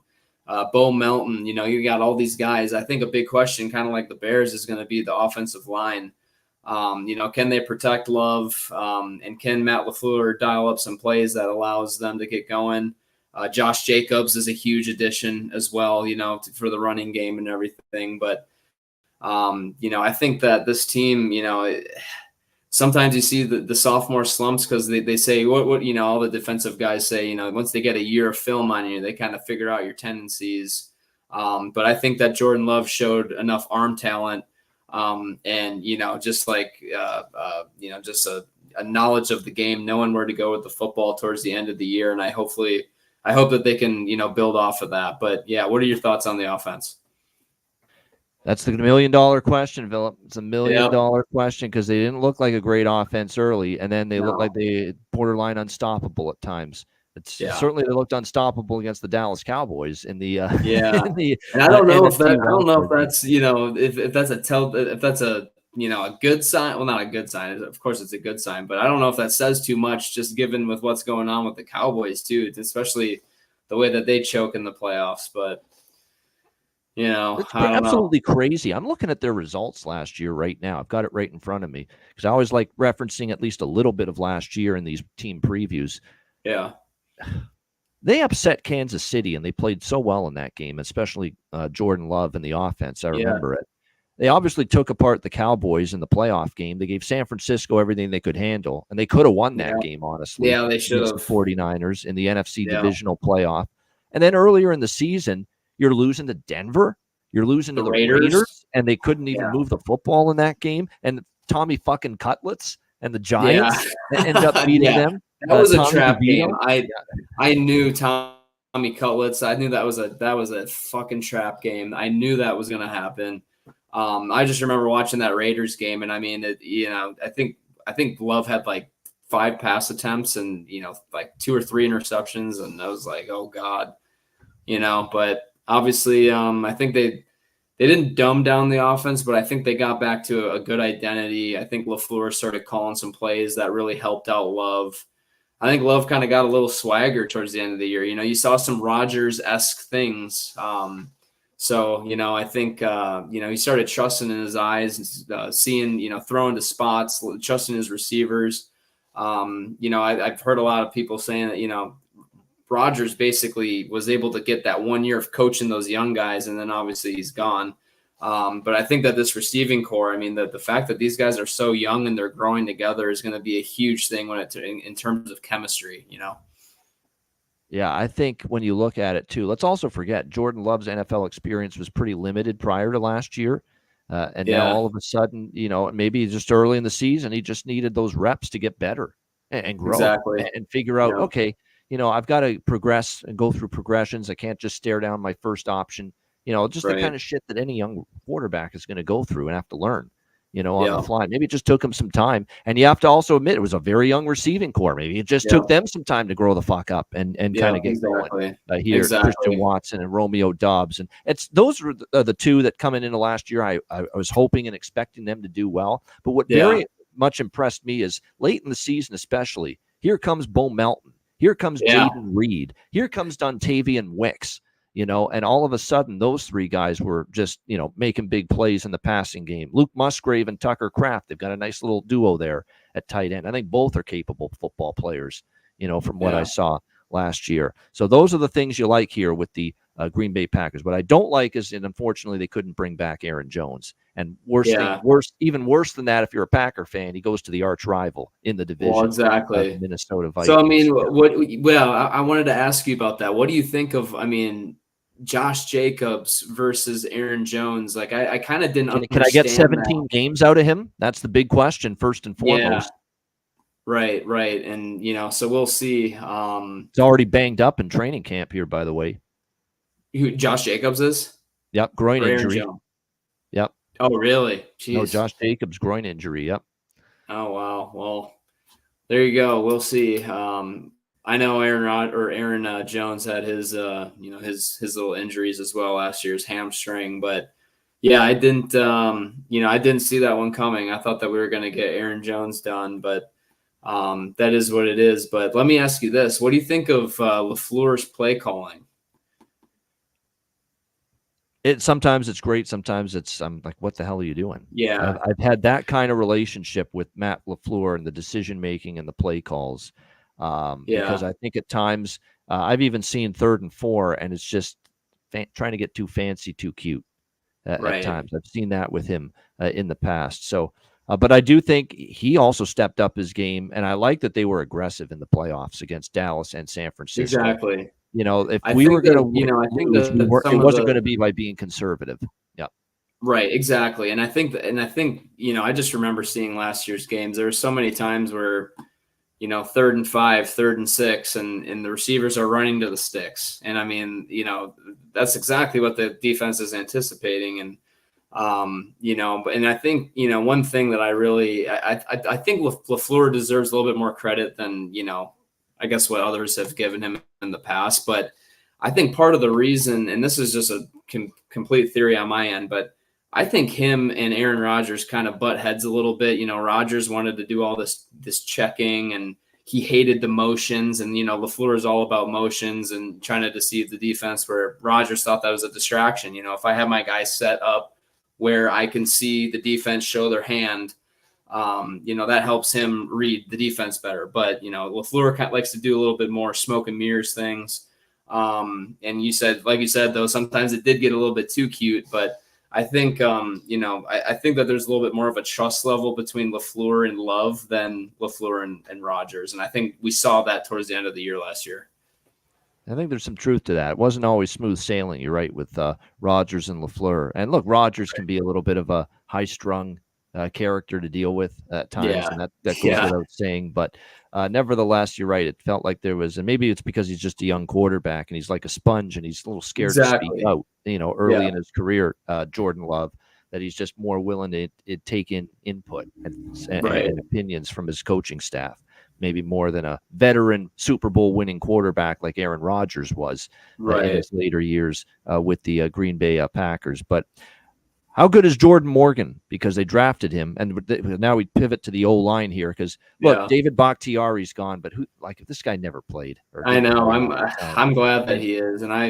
Bo Melton, you got all these guys. I think a big question, kind of like the Bears, is going to be the offensive line. Can they protect Love? And can Matt LaFleur dial up some plays that allows them to get going? Josh Jacobs is a huge addition as well, for the running game and everything. But, I think that this team, sometimes you see the sophomore slumps because they say what all the defensive guys say, once they get a year of film on you, they kind of figure out your tendencies. But I think that Jordan Love showed enough arm talent and, just like, just a knowledge of the game, knowing where to go with the football towards the end of the year. And I hope that they can, build off of that. But yeah, what are your thoughts on the offense? That's the $1 million question, Philip. It's $1 million question because they didn't look like a great offense early, and then they looked like they borderline unstoppable at times. Certainly they looked unstoppable against the Dallas Cowboys in the and I don't know if that's if that's a good sign. Well, not a good sign. Of course, it's a good sign, but I don't know if that says too much, just given with what's going on with the Cowboys too, especially the way that they choke in the playoffs. But it's absolutely crazy. I'm looking at their results last year right now. I've got it right in front of me because I always like referencing at least a little bit of last year in these team previews. Yeah. They upset Kansas City, and they played so well in that game, especially Jordan Love and the offense. I remember it. They obviously took apart the Cowboys in the playoff game. They gave San Francisco everything they could handle, and they could have won that game, honestly. Yeah, they should have. The 49ers in the NFC divisional playoff. And then earlier in the season, you're losing to Denver. You're losing to the Raiders, and they couldn't even move the football in that game. And Tommy fucking Cutlets and the Giants end up beating them. That was a trap game. I knew Tommy Cutlets. I knew that was a fucking trap game. I knew that was going to happen. I just remember watching that Raiders game, and I mean, I think Love had like 5 pass attempts and, like 2 or 3 interceptions. And I was like, oh God, but obviously I think they didn't dumb down the offense, but I think they got back to a good identity. I think LaFleur started calling some plays that really helped out Love. I think Love kind of got a little swagger towards the end of the year. You saw some Rodgers-esque things. So, I think, he started trusting in his eyes, seeing, throwing to spots, trusting his receivers. I've heard a lot of people saying that, Rodgers basically was able to get that 1 year of coaching those young guys, and then obviously he's gone. But I think that this receiving core, I mean, the fact that these guys are so young and they're growing together is going to be a huge thing in terms of chemistry, Yeah, I think when you look at it too, let's also forget Jordan Love's NFL experience was pretty limited prior to last year. And now all of a sudden, maybe just early in the season, he just needed those reps to get better and grow exactly. and figure out, okay, I've got to progress and go through progressions. I can't just stare down my first option, just the kind of shit that any young quarterback is going to go through and have to learn, on the fly. Maybe it just took him some time. And you have to also admit it was a very young receiving core. Maybe it just took them some time to grow the fuck up and kind of get going here. Christian Watson and Romeo Doubs. And those were the two that coming into last year, I was hoping and expecting them to do well. But what very much impressed me is late in the season, especially, here comes Bo Melton. Here comes Jaden Reed. Here comes Dontavian Wicks, and all of a sudden those three guys were just, making big plays in the passing game. Luke Musgrave and Tucker Kraft, they've got a nice little duo there at tight end. I think both are capable football players, from what I saw last year. So those are the things you like here with the Green Bay Packers. What I don't like is, and unfortunately, they couldn't bring back Aaron Jones. And even worse than that, if you're a Packer fan, he goes to the arch rival in the division. Well, exactly. Minnesota Vikings. So, I mean, I wanted to ask you about that. What do you think of, Josh Jacobs versus Aaron Jones? Like, I kind of didn't understand. Can I get 17 games out of him? That's the big question, first and foremost. Yeah. Right. And, so we'll see. He's already banged up in training camp here, by the way. Who, Josh Jacobs is? Yep, groin injury. Yep. Oh, really? Jeez. No, Josh Jacobs, groin injury. Yep. Oh, wow. Well, there you go. We'll see. I know Aaron Jones had his his little injuries as well last year, his hamstring. But yeah, I didn't see that one coming. I thought that we were going to get Aaron Jones done, but that is what it is. But let me ask you this: what do you think of LaFleur's play calling? Sometimes it's great. Sometimes I'm like, what the hell are you doing? Yeah. I've had that kind of relationship with Matt LaFleur and the decision-making and the play calls. Because I think at times I've even seen 3rd and 4 and it's just trying to get too fancy, too cute at times. I've seen that with him in the past. So, but I do think he also stepped up his game, and I like that they were aggressive in the playoffs against Dallas and San Francisco. Exactly. If we were going to, I think it wasn't going to be by being conservative. Yeah. Right. Exactly. And I think, I just remember seeing last year's games. There were so many times where, 3rd and 5, 3rd and 6, and the receivers are running to the sticks. And I mean, that's exactly what the defense is anticipating. And, and I think, one thing that I think LaFleur deserves a little bit more credit than, I guess what others have given him in the past. But I think part of the reason, and this is just a complete theory on my end, but I think him and Aaron Rodgers kind of butt heads a little bit. Rodgers wanted to do all this checking, and he hated the motions. And, LaFleur is all about motions and trying to deceive the defense, where Rodgers thought that was a distraction. If I have my guys set up where I can see the defense show their hand, that helps him read the defense better. But, LaFleur kind of likes to do a little bit more smoke and mirrors things. And like you said, though, sometimes it did get a little bit too cute, but I think, I think that there's a little bit more of a trust level between LaFleur and Love than LaFleur and Rodgers. And I think we saw that towards the end of the year last year. I think there's some truth to that. It wasn't always smooth sailing. You're right with Rodgers and LaFleur. And look, Rodgers can be a little bit of a high-strung character to deal with at times, and that goes without saying. But nevertheless, you're right. It felt like there was, and maybe it's because he's just a young quarterback and he's like a sponge and he's a little scared to speak out. Early in his career, Jordan Love, that he's just more willing to take in input and opinions from his coaching staff. maybe more than a veteran Super Bowl winning quarterback like Aaron Rodgers was in his later years with the Green Bay Packers. But how good is Jordan Morgan? Because they drafted him, and now we pivot to the O-line here. Because look, David Bakhtiari's gone, but if this guy never played? I know. I'm glad that he is, and I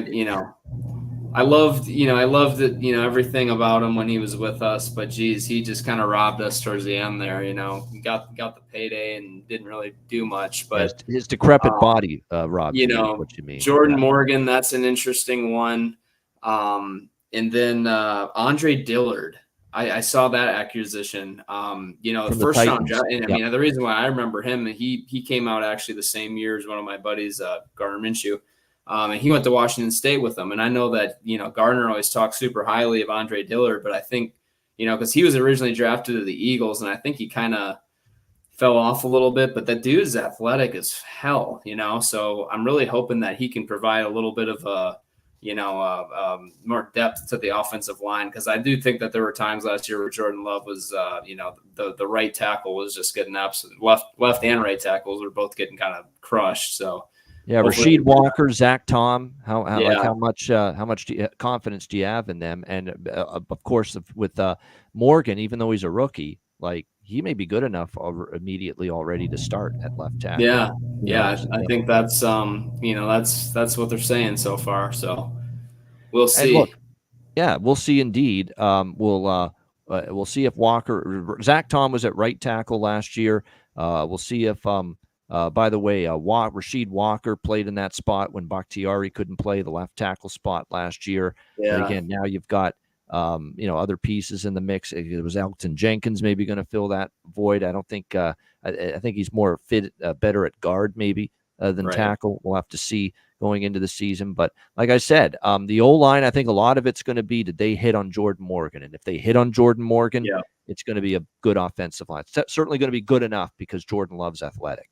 loved that, everything about him when he was with us, but geez, he just kind of robbed us towards the end there. He got the payday and didn't really do much. But his decrepit body robbed what you mean. Jordan Morgan, that's an interesting one. And then Andre Dillard, I saw that acquisition. The first round draft. And the reason why I remember him, he came out actually the same year as one of my buddies, Gardner Minshew. And he went to Washington State with them. And I know that, Gardner always talks super highly of Andre Dillard, but I think, because he was originally drafted to the Eagles, and I think he kind of fell off a little bit, but that dude is athletic as hell, so I'm really hoping that he can provide a little bit of more depth to the offensive line, because I do think that there were times last year where Jordan Love was, the right tackle was just getting absolute left and right tackles were both getting kind of crushed. So yeah, Rasheed Walker, Zach Tom, how much confidence do you have in them? And of course, with Morgan, even though he's a rookie, he may be good enough immediately already to start at left tackle. Yeah. I think that's that's what they're saying so far. So we'll see. We'll see indeed. We'll see if Zach Tom was at right tackle last year. We'll see if by the way, Rasheed Walker played in that spot when Bakhtiari couldn't play the left tackle spot last year. Yeah. But again, now you've got other pieces in the mix. It was Elton Jenkins maybe going to fill that void. I don't think. I think he's more fit, better at guard maybe than tackle. We'll have to see going into the season. But like I said, the O-line, I think a lot of it's going to be, did they hit on Jordan Morgan? And if they hit on Jordan Morgan, it's going to be a good offensive line. It's certainly going to be good enough because Jordan Love's athletic.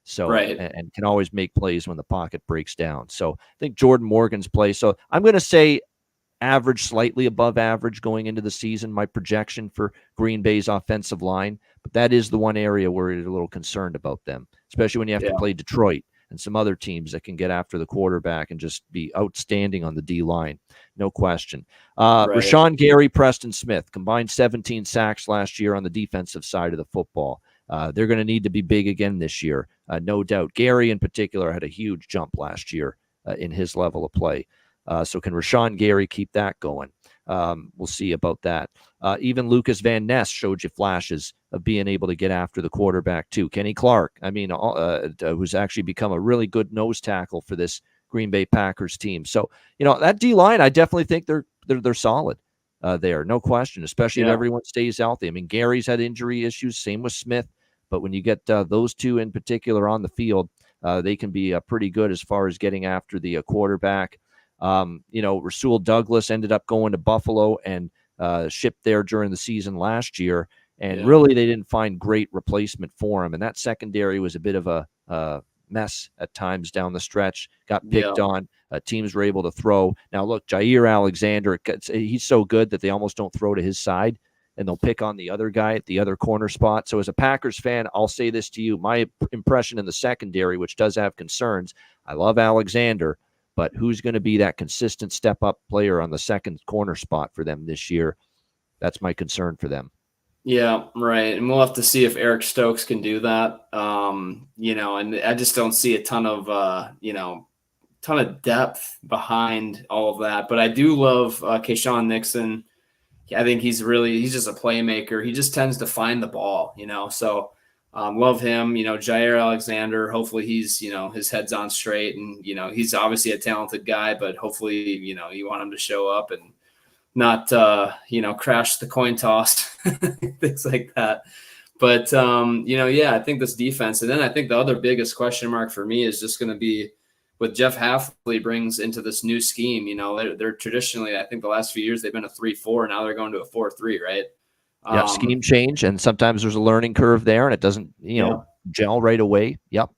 So and can always make plays when the pocket breaks down. So I think Jordan Morgan's play. So I'm going to say average, slightly above average going into the season, my projection for Green Bay's offensive line. But that is the one area where you're a little concerned about them, especially when you have to play Detroit and some other teams that can get after the quarterback and just be outstanding on the D line. No question. Rashawn Gary, Preston Smith combined 17 sacks last year on the defensive side of the football. They're going to need to be big again this year, no doubt. Gary in particular had a huge jump last year in his level of play. So can Rashawn Gary keep that going? We'll see about that. Even Lucas Van Ness showed you flashes of being able to get after the quarterback too. Kenny Clark, who's actually become a really good nose tackle for this Green Bay Packers team. So, that D-line, I definitely think they're solid there, no question, especially if everyone stays healthy. Gary's had injury issues, same with Smith, but when you get those two in particular on the field, they can be pretty good as far as getting after the quarterback. Rasul Douglas ended up going to Buffalo and shipped there during the season last year. And really, they didn't find great replacement for him. And that secondary was a bit of a mess at times down the stretch, got picked on. Teams were able to throw. Now, look, Jair Alexander, he's so good that they almost don't throw to his side, and they'll pick on the other guy at the other corner spot. So as a Packers fan, I'll say this to you. My impression in the secondary, which does have concerns, I love Alexander, but who's going to be that consistent step-up player on the second corner spot for them this year? That's my concern for them. Yeah, right. And we'll have to see if Eric Stokes can do that. And I just don't see a ton of depth behind all of that. But I do love Keyshawn Nixon. I think he's just a playmaker. He just tends to find the ball, so love him. Jair Alexander, hopefully he's, his head's on straight, and, he's obviously a talented guy, but hopefully, you want him to show up and not, crash the coin toss, things like that. But, I think this defense, and then I think the other biggest question mark for me is just going to be what Jeff Hafley brings into this new scheme. They're traditionally, I think the last few years, they've been a 3-4. Now they're going to a 4-3, right? Scheme change, and sometimes there's a learning curve there, and it doesn't, gel right away. Yep,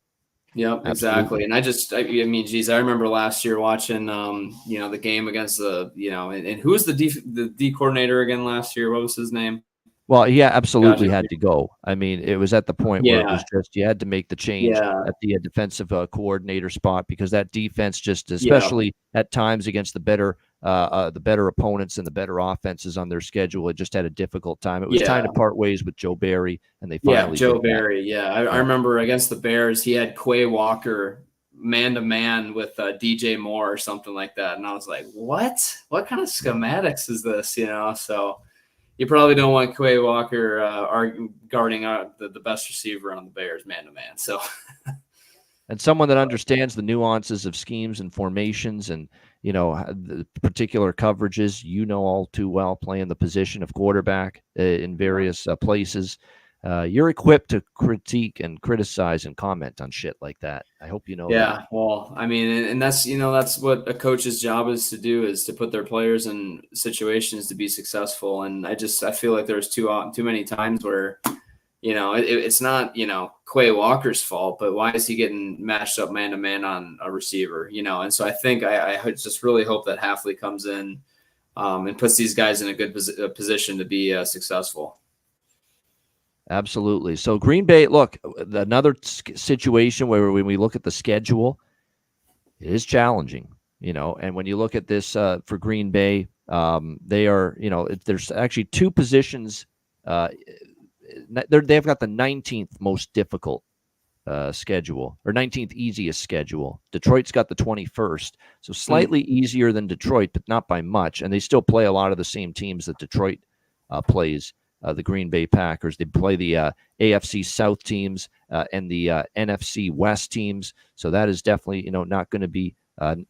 exactly. And I remember last year watching, the game against and who was the D coordinator again last year? What was his name? Well, he absolutely Gotcha. had to go. I mean, it was at the point where it was Yeah. just you had to make the change Yeah. at the defensive coordinator spot because that defense just, Yeah. especially at times against the better opponents and the better offenses on their schedule, it just had a difficult time. It was time to Yeah. part ways with Joe Barry, and they Yeah. finally Joe did that. Barry. Yeah. I Yeah. remember against the Bears, he had Quay Walker man to man with DJ Moore or something like that. And I was like, what kind of schematics is this? So you probably don't want Quay Walker guarding the best receiver on the Bears man to man. So, and someone that understands the nuances of schemes and formations and the particular coverages, all too well, playing the position of quarterback in various places. You're equipped to critique and criticize and comment on shit like that. I hope you know that. Yeah, well, I mean, and that's what a coach's job is to do, is to put their players in situations to be successful. And I feel like there's too many times where, it's not, Quay Walker's fault, but why is he getting matched up man to man on a receiver, And so I think I just really hope that Hafley comes in and puts these guys in a good position to be successful. Absolutely. So Green Bay, look, another situation where when we look at the schedule, it is challenging, and when you look at this for Green Bay, they are, there's actually two positions. They've got the 19th most difficult schedule, or 19th easiest schedule. Detroit's got the 21st, so slightly easier than Detroit, but not by much. And they still play a lot of the same teams that Detroit plays. The Green Bay Packers. They play the AFC South teams and the NFC West teams. So that is definitely, not going to be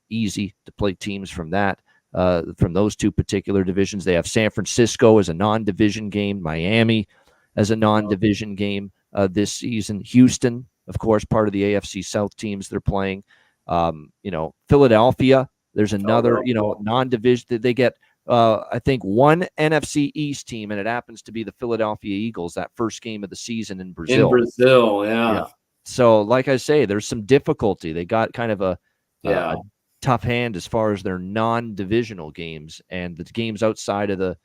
easy to play teams from those two particular divisions. They have San Francisco as a non-division game, Miami as a non-division game this season. Houston, of course, part of the AFC South teams they're playing. Philadelphia, there's another, non-division. They get I think one NFC East team, and it happens to be the Philadelphia Eagles, that first game of the season in Brazil. Yeah. So, like I say, there's some difficulty. They got kind of a tough hand as far as their non-divisional games, and the games outside of the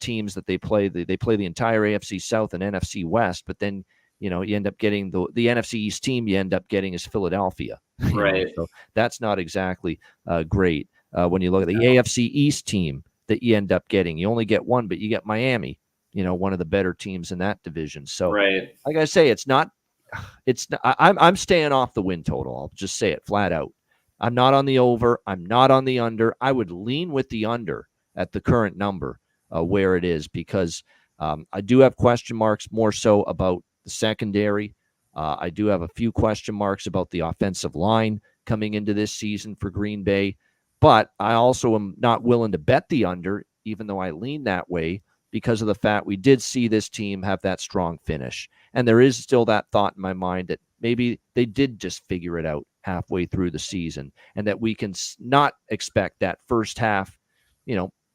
teams that they play. They play the entire AFC South and NFC West, but then you end up getting the NFC East team. You end up getting is Philadelphia, right? So that's not exactly great. When you look at the AFC East team that you end up getting, you only get one, but you get Miami, one of the better teams in that division. So, like I say, I'm staying off the win total. I'll just say it flat out. I'm not on the over. I'm not on the under. I would lean with the under at the current number where it is, because I do have question marks more so about the secondary. I do have a few question marks about the offensive line coming into this season for Green Bay. But I also am not willing to bet the under, even though I lean that way, because of the fact we did see this team have that strong finish. And there is still that thought in my mind that maybe they did just figure it out halfway through the season, and that we can not expect that first half,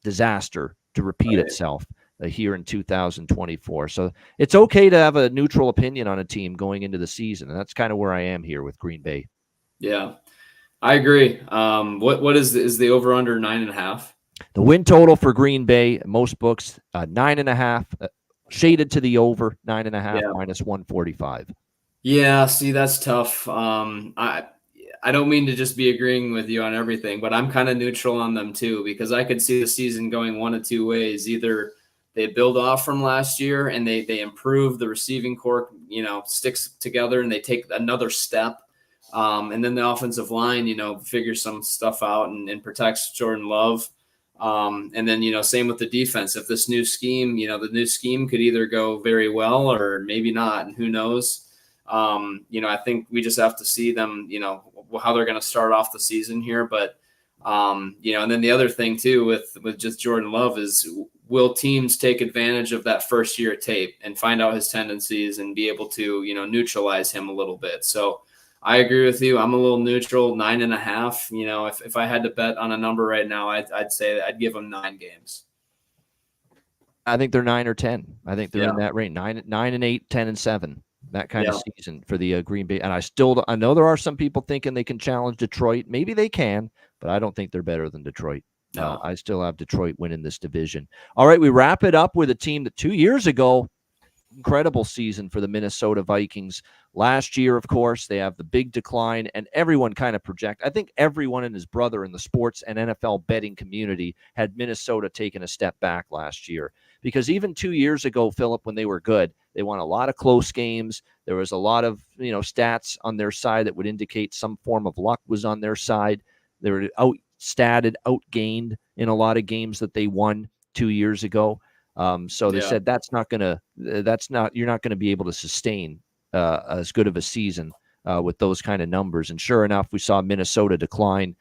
disaster to repeat itself here in 2024. So it's okay to have a neutral opinion on a team going into the season. And that's kind of where I am here with Green Bay. Yeah. I agree. What is the over under 9.5? The win total for Green Bay, most books, 9.5, shaded to the over, 9.5 minus 145. Yeah, see, that's tough. I don't mean to just be agreeing with you on everything, but I'm kind of neutral on them too, because I could see the season going one of two ways. Either they build off from last year and they improve the receiving core, sticks together and they take another step. And then the offensive line, figures some stuff out and protects Jordan Love. And then, same with the defense. If this new scheme, the new scheme could either go very well or maybe not, and who knows? I think we just have to see them, how they're going to start off the season here. But, and then the other thing too, with just Jordan Love is, will teams take advantage of that first year tape and find out his tendencies and be able to, neutralize him a little bit? So I agree with you. I'm a little neutral, 9.5. If I had to bet on a number right now, I'd say that I'd give them 9 games. I think they're 9 or 10. I think they're in that range, 9 and 8, 10 and 7, that kind of season for the Green Bay. And I know there are some people thinking they can challenge Detroit. Maybe they can, but I don't think they're better than Detroit. No. I still have Detroit winning this division. All right, we wrap it up with a team that 2 years ago, incredible season for the Minnesota Vikings. Last year, of course, they have the big decline, and everyone kind of I think everyone and his brother in the sports and NFL betting community had Minnesota taking a step back last year. Because even 2 years ago, Philip, when they were good, they won a lot of close games. There was a lot of, stats on their side that would indicate some form of luck was on their side. They were outstatted, outgained in a lot of games that they won 2 years ago. So they said you're not going to be able to sustain as good of a season with those kind of numbers. And sure enough, we saw Minnesota decline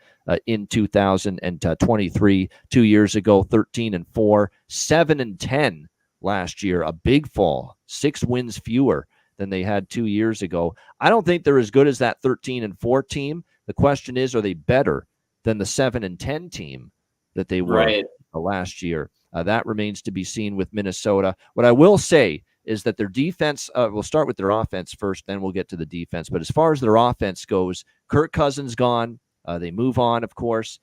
in 2023, 2 years ago, 13-4, 7-10 last year, a big fall, 6 wins fewer than they had 2 years ago. I don't think they're as good as that 13-4 team. The question is, are they better than the 7-10 team that they were last year? That remains to be seen with Minnesota. What I will say is that their defense, we'll start with their offense first, then we'll get to the defense. But as far as their offense goes, Kirk Cousins gone. They move on, of course,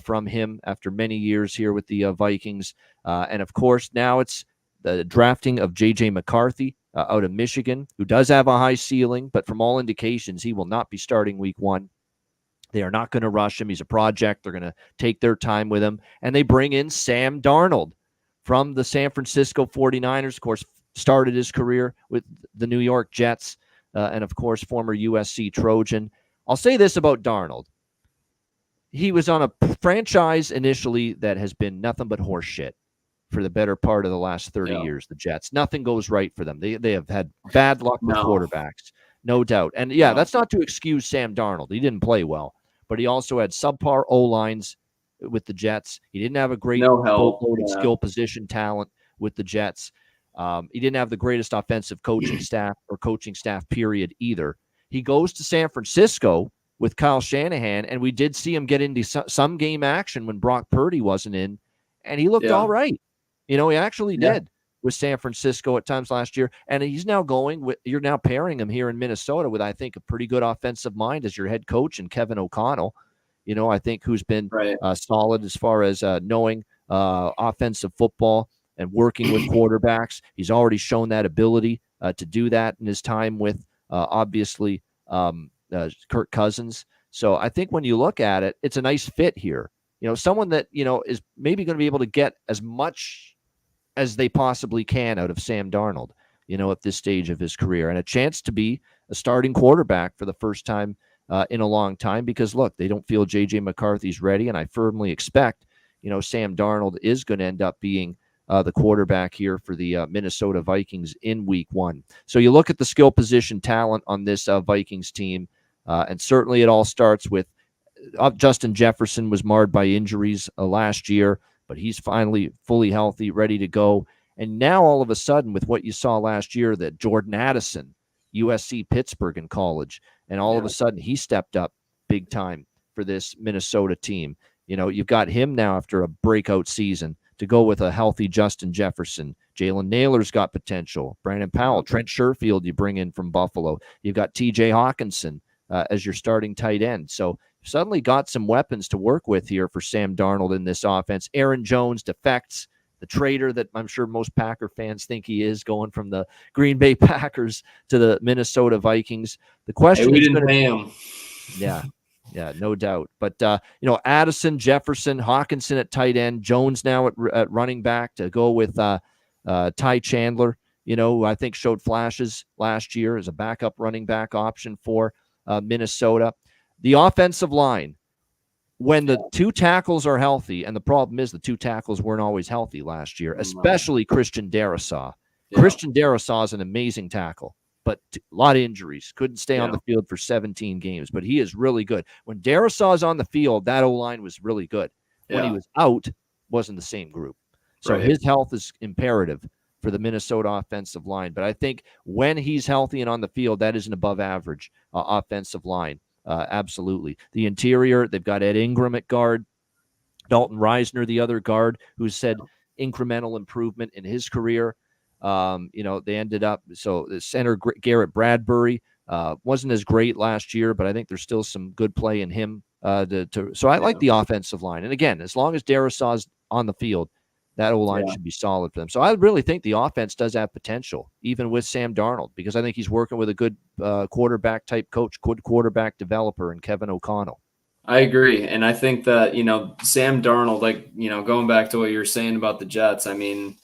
from him after many years here with the Vikings. And, of course, now it's the drafting of J.J. McCarthy out of Michigan, who does have a high ceiling, but from all indications, he will not be starting week 1. They are not going to rush him. He's a project. They're going to take their time with him. And they bring in Sam Darnold from the San Francisco 49ers, of course, started his career with the New York Jets, and, of course, former USC Trojan. I'll say this about Darnold. He was on a franchise initially that has been nothing but horse shit for the better part of the last 30 years, the Jets. Nothing goes right for them. They have had bad luck with quarterbacks, no doubt. And, that's not to excuse Sam Darnold. He didn't play well. But he also had subpar O-lines with the Jets. He didn't have a great boatload of skill position talent with the Jets. He didn't have the greatest offensive coaching staff, period, either. He goes to San Francisco with Kyle Shanahan, and we did see him get into some game action when Brock Purdy wasn't in, and he looked all right. He actually did with San Francisco at times last year. And he's now you're now pairing him here in Minnesota with, I think, a pretty good offensive mind as your head coach, and Kevin O'Connell, I think, who's been solid as far as knowing offensive football and working with quarterbacks. He's already shown that ability to do that in his time with, obviously, Kirk Cousins. So I think when you look at it, it's a nice fit here. Someone that, is maybe going to be able to get as much as they possibly can out of Sam Darnold, at this stage of his career, and a chance to be a starting quarterback for the first time in a long time, because, look, they don't feel J.J. McCarthy's ready, and I firmly expect, Sam Darnold is going to end up being the quarterback here for the Minnesota Vikings in week 1. So you look at the skill position talent on this Vikings team, and certainly it all starts with Justin Jefferson was marred by injuries last year, but he's finally fully healthy, ready to go. And now all of a sudden, with what you saw last year, that Jordan Addison, USC Pittsburgh in college, and all of a sudden he stepped up big time for this Minnesota team. You've got him now after a breakout season to go with a healthy Justin Jefferson. Jalen Naylor's got potential. Brandon Powell, Trent Sherfield you bring in from Buffalo. You've got TJ Hawkinson as your starting tight end. So suddenly got some weapons to work with here for Sam Darnold in this offense. Aaron Jones defects, the traitor that I'm sure most Packer fans think he is, going from the Green Bay Packers to the Minnesota Vikings. The question we didn't pay him. Yeah, no doubt. But, Addison, Jefferson, Hawkinson at tight end, Jones now at running back to go with Ty Chandler, who I think showed flashes last year as a backup running back option for Minnesota. The offensive line, when the two tackles are healthy, and the problem is the two tackles weren't always healthy last year, especially Christian Darrisaw. Yeah. Christian Darrisaw is an amazing tackle, but a lot of injuries. Couldn't stay on the field for 17 games, but he is really good. When Darrisaw is on the field, that O-line was really good. When he was out, wasn't the same group. So his health is imperative for the Minnesota offensive line. But I think when he's healthy and on the field, that is an above average offensive line. Absolutely. The interior, they've got Ed Ingram at guard, Dalton Reisner, the other guard, who's said incremental improvement in his career. They ended up, so the center Garrett Bradbury wasn't as great last year, but I think there's still some good play in him So I like the offensive line. And again, as long as Darrisaw's on the field, that O-line should be solid for them. So I really think the offense does have potential, even with Sam Darnold, because I think he's working with a good quarterback type coach, good quarterback developer, and Kevin O'Connell. I agree. And I think that, Sam Darnold, going back to what you were saying about the Jets, I mean,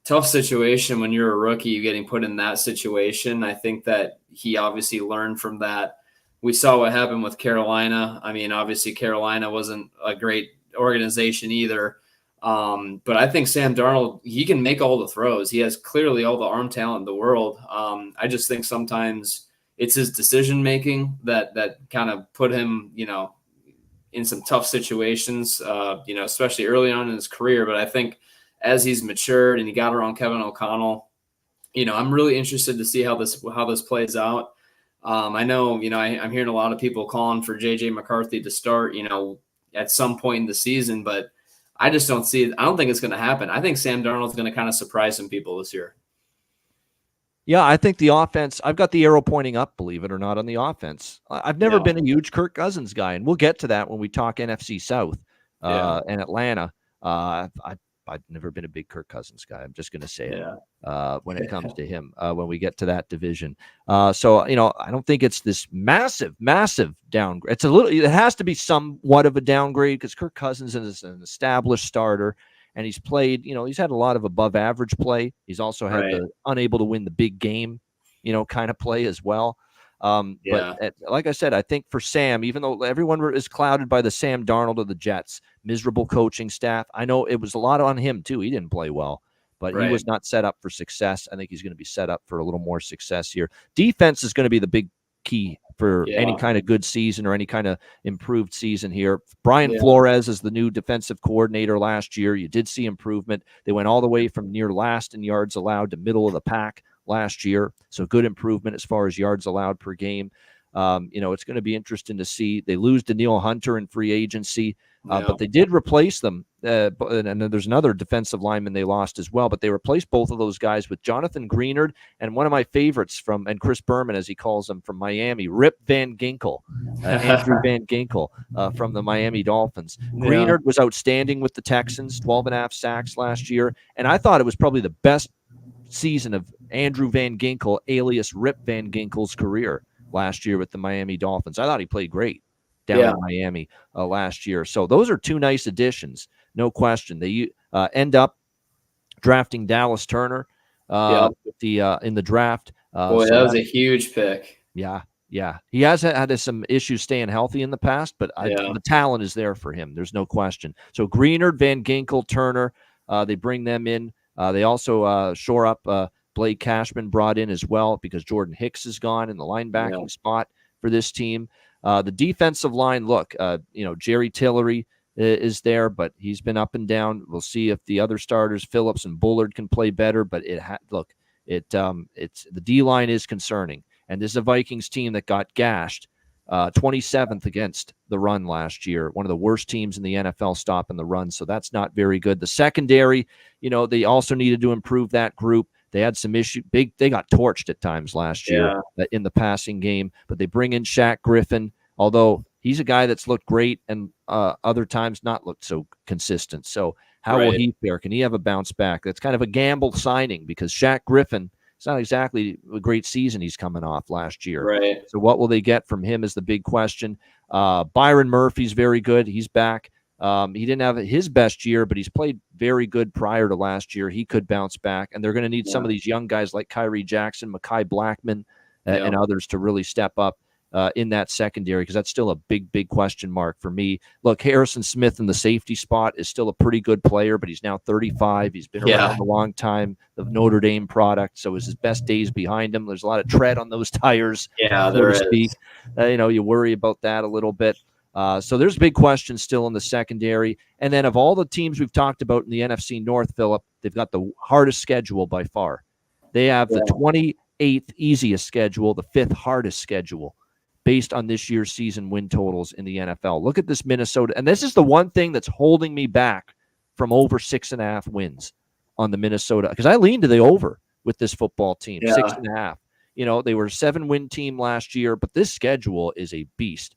tough situation when you're a rookie getting put in that situation. I think that he obviously learned from that. We saw what happened with Carolina. I mean, obviously Carolina wasn't a great organization either. But I think Sam Darnold, he can make all the throws. He has clearly all the arm talent in the world. I just think sometimes it's his decision making that kind of put him, in some tough situations, especially early on in his career. But I think as he's matured and he got around Kevin O'Connell, I'm really interested to see how this plays out. I know, I'm hearing a lot of people calling for JJ McCarthy to start, at some point in the season, but I just don't see it. I don't think it's going to happen. I think Sam Darnold's going to kind of surprise some people this year. Yeah, I think the offense, I've got the arrow pointing up, believe it or not, on the offense. I've never been a huge Kirk Cousins guy, and we'll get to that when we talk NFC South and Atlanta. I've never been a big Kirk Cousins guy. I'm just going to say it when it comes to him when we get to that division. So, I don't think it's this massive downgrade. It has to be somewhat of a downgrade because Kirk Cousins is an established starter. And he's played, he's had a lot of above average play. He's also had the unable to win the big game, kind of play as well. But like I said, I think for Sam, even though everyone is clouded by the Sam Darnold of the Jets, miserable coaching staff, I know it was a lot on him too. He didn't play well, but he was not set up for success. I think he's going to be set up for a little more success here. Defense is going to be the big key for any kind of good season or any kind of improved season here. Brian Flores is the new defensive coordinator last year. You did see improvement. They went all the way from near last in yards allowed to middle of the pack last year. So good improvement as far as yards allowed per game. It's going to be interesting to see. They lose Danielle Hunter in free agency, but they did replace them. And then there's another defensive lineman they lost as well, but they replaced both of those guys with Jonathan Greenard and one of my favorites and Chris Berman, as he calls him, from Miami, Rip Van Ginkel, Andrew Van Ginkel from the Miami Dolphins. Greenard was outstanding with the Texans, 12.5 sacks last year. And I thought it was probably the best season of Andrew Van Ginkel, alias Rip Van Ginkel's career last year with the Miami Dolphins. I thought he played great down in Miami last year. So those are two nice additions, no question. They end up drafting Dallas Turner in the draft. Boy, that was a huge pick. Yeah. He has had some issues staying healthy in the past, but the talent is there for him. There's no question. So Greenard, Van Ginkel, Turner, they bring them in. They also shore up Blake Cashman, brought in as well because Jordan Hicks is gone in the linebacking spot for this team. The defensive line, Jerry Tillery is there, but he's been up and down. We'll see if the other starters, Phillips and Bullard, can play better. But the D line is concerning, and this is a Vikings team that got gashed 27th against the run last year, one of the worst teams in the NFL stopping the run. So that's not very good. The secondary, they also needed to improve that group. They had some issue. They got torched at times last year in the passing game, but they bring in Shaq Griffin, although he's a guy that's looked great and other times not looked so consistent. So how will he fare? Can he have a bounce back? That's kind of a gamble signing because Shaq Griffin, it's not exactly a great season he's coming off last year. Right. So what will they get from him is the big question. Byron Murphy's very good. He's back. He didn't have his best year, but he's played very good prior to last year. He could bounce back, and they're going to need some of these young guys like Kyrie Jackson, Mekhi Blackman, and others to really step up in that secondary because that's still a big question mark for me. Look, Harrison Smith in the safety spot is still a pretty good player, but he's now 35. He's been around a long time, the Notre Dame product, so his best days behind him. There's a lot of tread on those tires, so to speak. You worry about that a little bit. So there's big questions still in the secondary. And then of all the teams we've talked about in the NFC North, Philip, they've got the hardest schedule by far. They have the 28th easiest schedule, the 5th hardest schedule based on this year's season win totals in the NFL. Look at this Minnesota. And this is the one thing that's holding me back from over 6.5 wins on the Minnesota, because I lean to the over with this football team, 6.5. They were a 7-win team last year, but this schedule is a beast.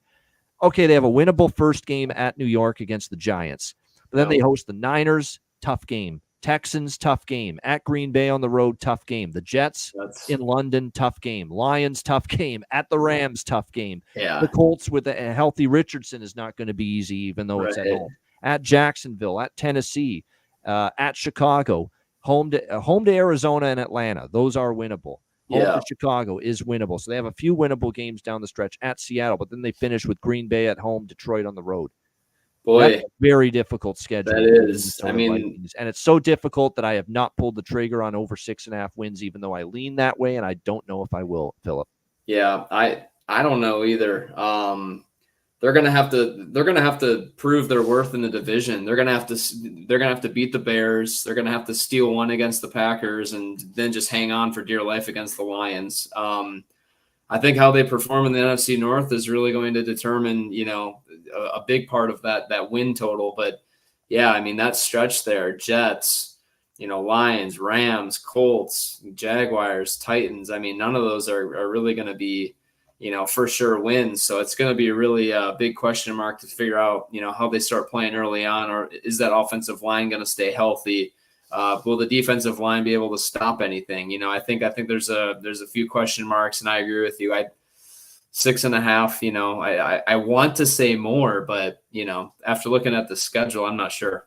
Okay, they have a winnable first game at New York against the Giants. But then they host the Niners, tough game. Texans, tough game. At Green Bay on the road, tough game. The Jets in London, tough game. Lions, tough game. At the Rams, tough game. Yeah. The Colts with a healthy Richardson is not going to be easy, even though it's at home. At Jacksonville, at Tennessee, at Chicago, home to Arizona and Atlanta. Those are winnable. Home to Chicago is winnable. So they have a few winnable games down the stretch at Seattle, but then they finish with Green Bay at home, Detroit on the road. Boy, that's a very difficult schedule. That is. I mean, Vikings. And it's so difficult that I have not pulled the trigger on over 6.5 wins, even though I lean that way, and I don't know if I will, Philip. Yeah, I don't know either. They're gonna have to prove their worth in the division. They're gonna have to beat the Bears. They're gonna have to steal one against the Packers, and then just hang on for dear life against the Lions. I think how they perform in the NFC North is really going to determine, a big part of that win total. But yeah, I mean, that stretch there, Jets, Lions, Rams, Colts, Jaguars, Titans. I mean, none of those are really going to be, for sure wins. So it's going to be a really big question mark to figure out, how they start playing early on, or is that offensive line going to stay healthy? Will the defensive line be able to stop anything? I think there's a few question marks, and I agree with you. 6.5, I want to say more, but after looking at the schedule, I'm not sure.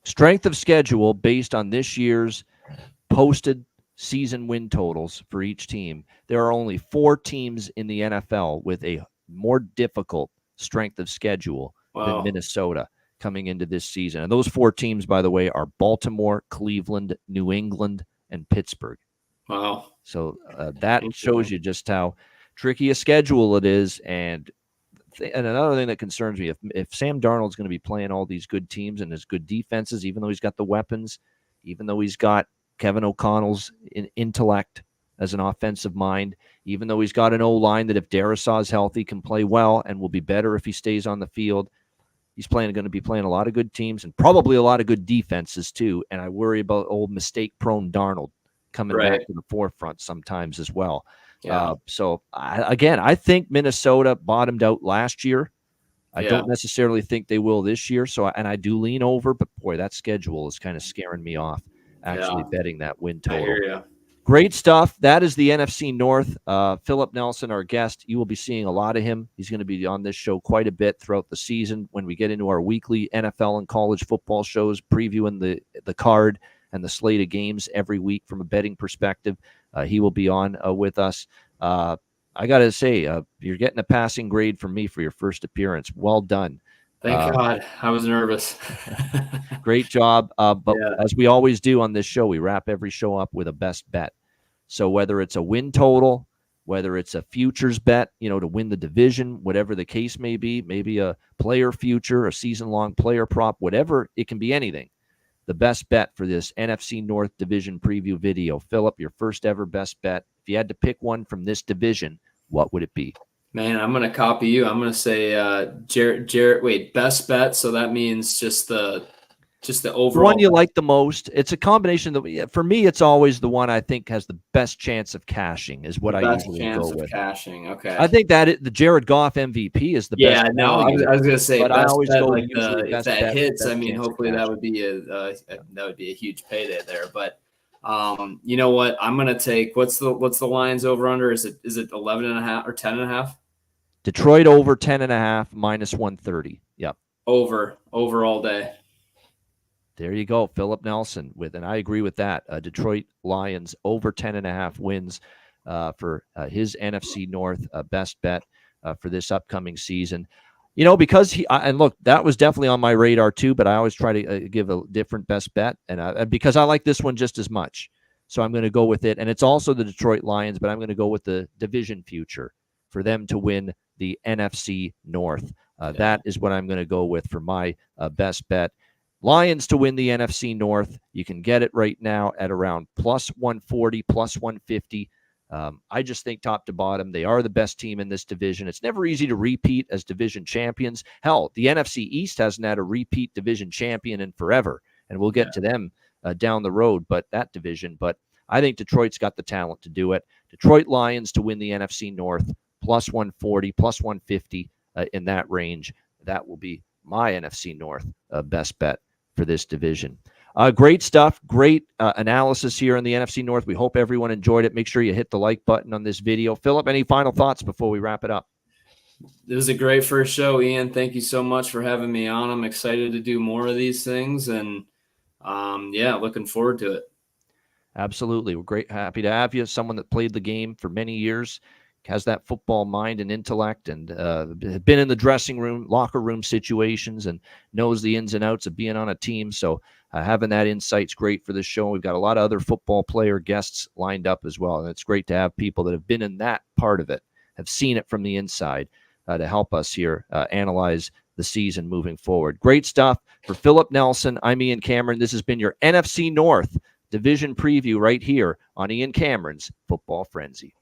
Strength of schedule based on this year's posted season win totals for each team. There are only 4 teams in the NFL with a more difficult strength of schedule than Minnesota coming into this season. And those 4 teams, by the way, are Baltimore, Cleveland, New England, and Pittsburgh. Wow. So that shows you just how tricky a schedule it is. And another thing that concerns me, if Sam Darnold's going to be playing all these good teams and his good defenses, even though he's got the weapons, even though he's got Kevin O'Connell's intellect as an offensive mind, even though he's got an O-line that if Darrisaw's healthy can play well and will be better if he stays on the field, he's going to be playing a lot of good teams and probably a lot of good defenses too. And I worry about old mistake-prone Darnold coming back to the forefront sometimes as well. Yeah. I think Minnesota bottomed out last year. I don't necessarily think they will this year. And I do lean over, but boy, that schedule is kind of scaring me off actually betting that win total. I hear you. Great stuff. That is the NFC North. Philip Nelson, our guest, you will be seeing a lot of him. He's going to be on this show quite a bit throughout the season when we get into our weekly NFL and college football shows, previewing the card and the slate of games every week from a betting perspective. He will be on with us. I got to say, you're getting a passing grade from me for your first appearance. Well done. Thank God. I was nervous. Great job. But as we always do on this show, we wrap every show up with a best bet. So whether it's a win total, whether it's a futures bet, to win the division, whatever the case may be, maybe a player future, a season-long player prop, whatever, it can be anything. The best bet for this NFC North Division preview video. Philip, your first ever best bet. If you had to pick one from this division, what would it be? Man, I'm going to copy you. I'm going to say Jarrett, best bet. So that means just the overall. The one you like the most. It's a combination that, for me, it's always the one I think has the best chance of cashing is what I usually go with. Cashing. Okay. I think that the Jared Goff MVP is the best. Yeah, no, I was going to say, but I always go like if that hits, I mean, hopefully that would be a huge payday there. But you know what? I'm going to take what's the Lions over under? Is it 11.5 or 10.5? Detroit over 10.5 minus 130. Yep. Over all day. There you go, Philip Nelson and I agree with that. Detroit Lions over 10.5 wins for his NFC North best bet for this upcoming season. Because and look, that was definitely on my radar too, but I always try to give a different best bet, and because I like this one just as much, so I'm going to go with it. And it's also the Detroit Lions, but I'm going to go with the division future for them to win the NFC North. That is what I'm going to go with for my best bet. Lions to win the NFC North. You can get it right now at around plus 140, plus 150. I just think top to bottom, they are the best team in this division. It's never easy to repeat as division champions. Hell, the NFC East hasn't had a repeat division champion in forever, and we'll get to them down the road, but that division. But I think Detroit's got the talent to do it. Detroit Lions to win the NFC North, plus 140, plus 150 in that range. That will be my NFC North best bet for this division. Great stuff. Great analysis here in the NFC North. We hope everyone enjoyed it. Make sure you hit the like button on this video. Philip, any final thoughts before we wrap it up? It was a great first show, Ian. Thank you so much for having me on. I'm excited to do more of these things, and yeah, looking forward to it. Absolutely. We're happy to have you. Someone that played the game for many years, has that football mind and intellect, and been in the dressing room, locker room situations, and knows the ins and outs of being on a team. So having that insight's great for this show. We've got a lot of other football player guests lined up as well. And it's great to have people that have been in that part of it, have seen it from the inside, to help us here analyze the season moving forward. Great stuff. For Philip Nelson, I'm Ian Cameron. This has been your NFC North Division preview right here on Ian Cameron's Football Frenzy.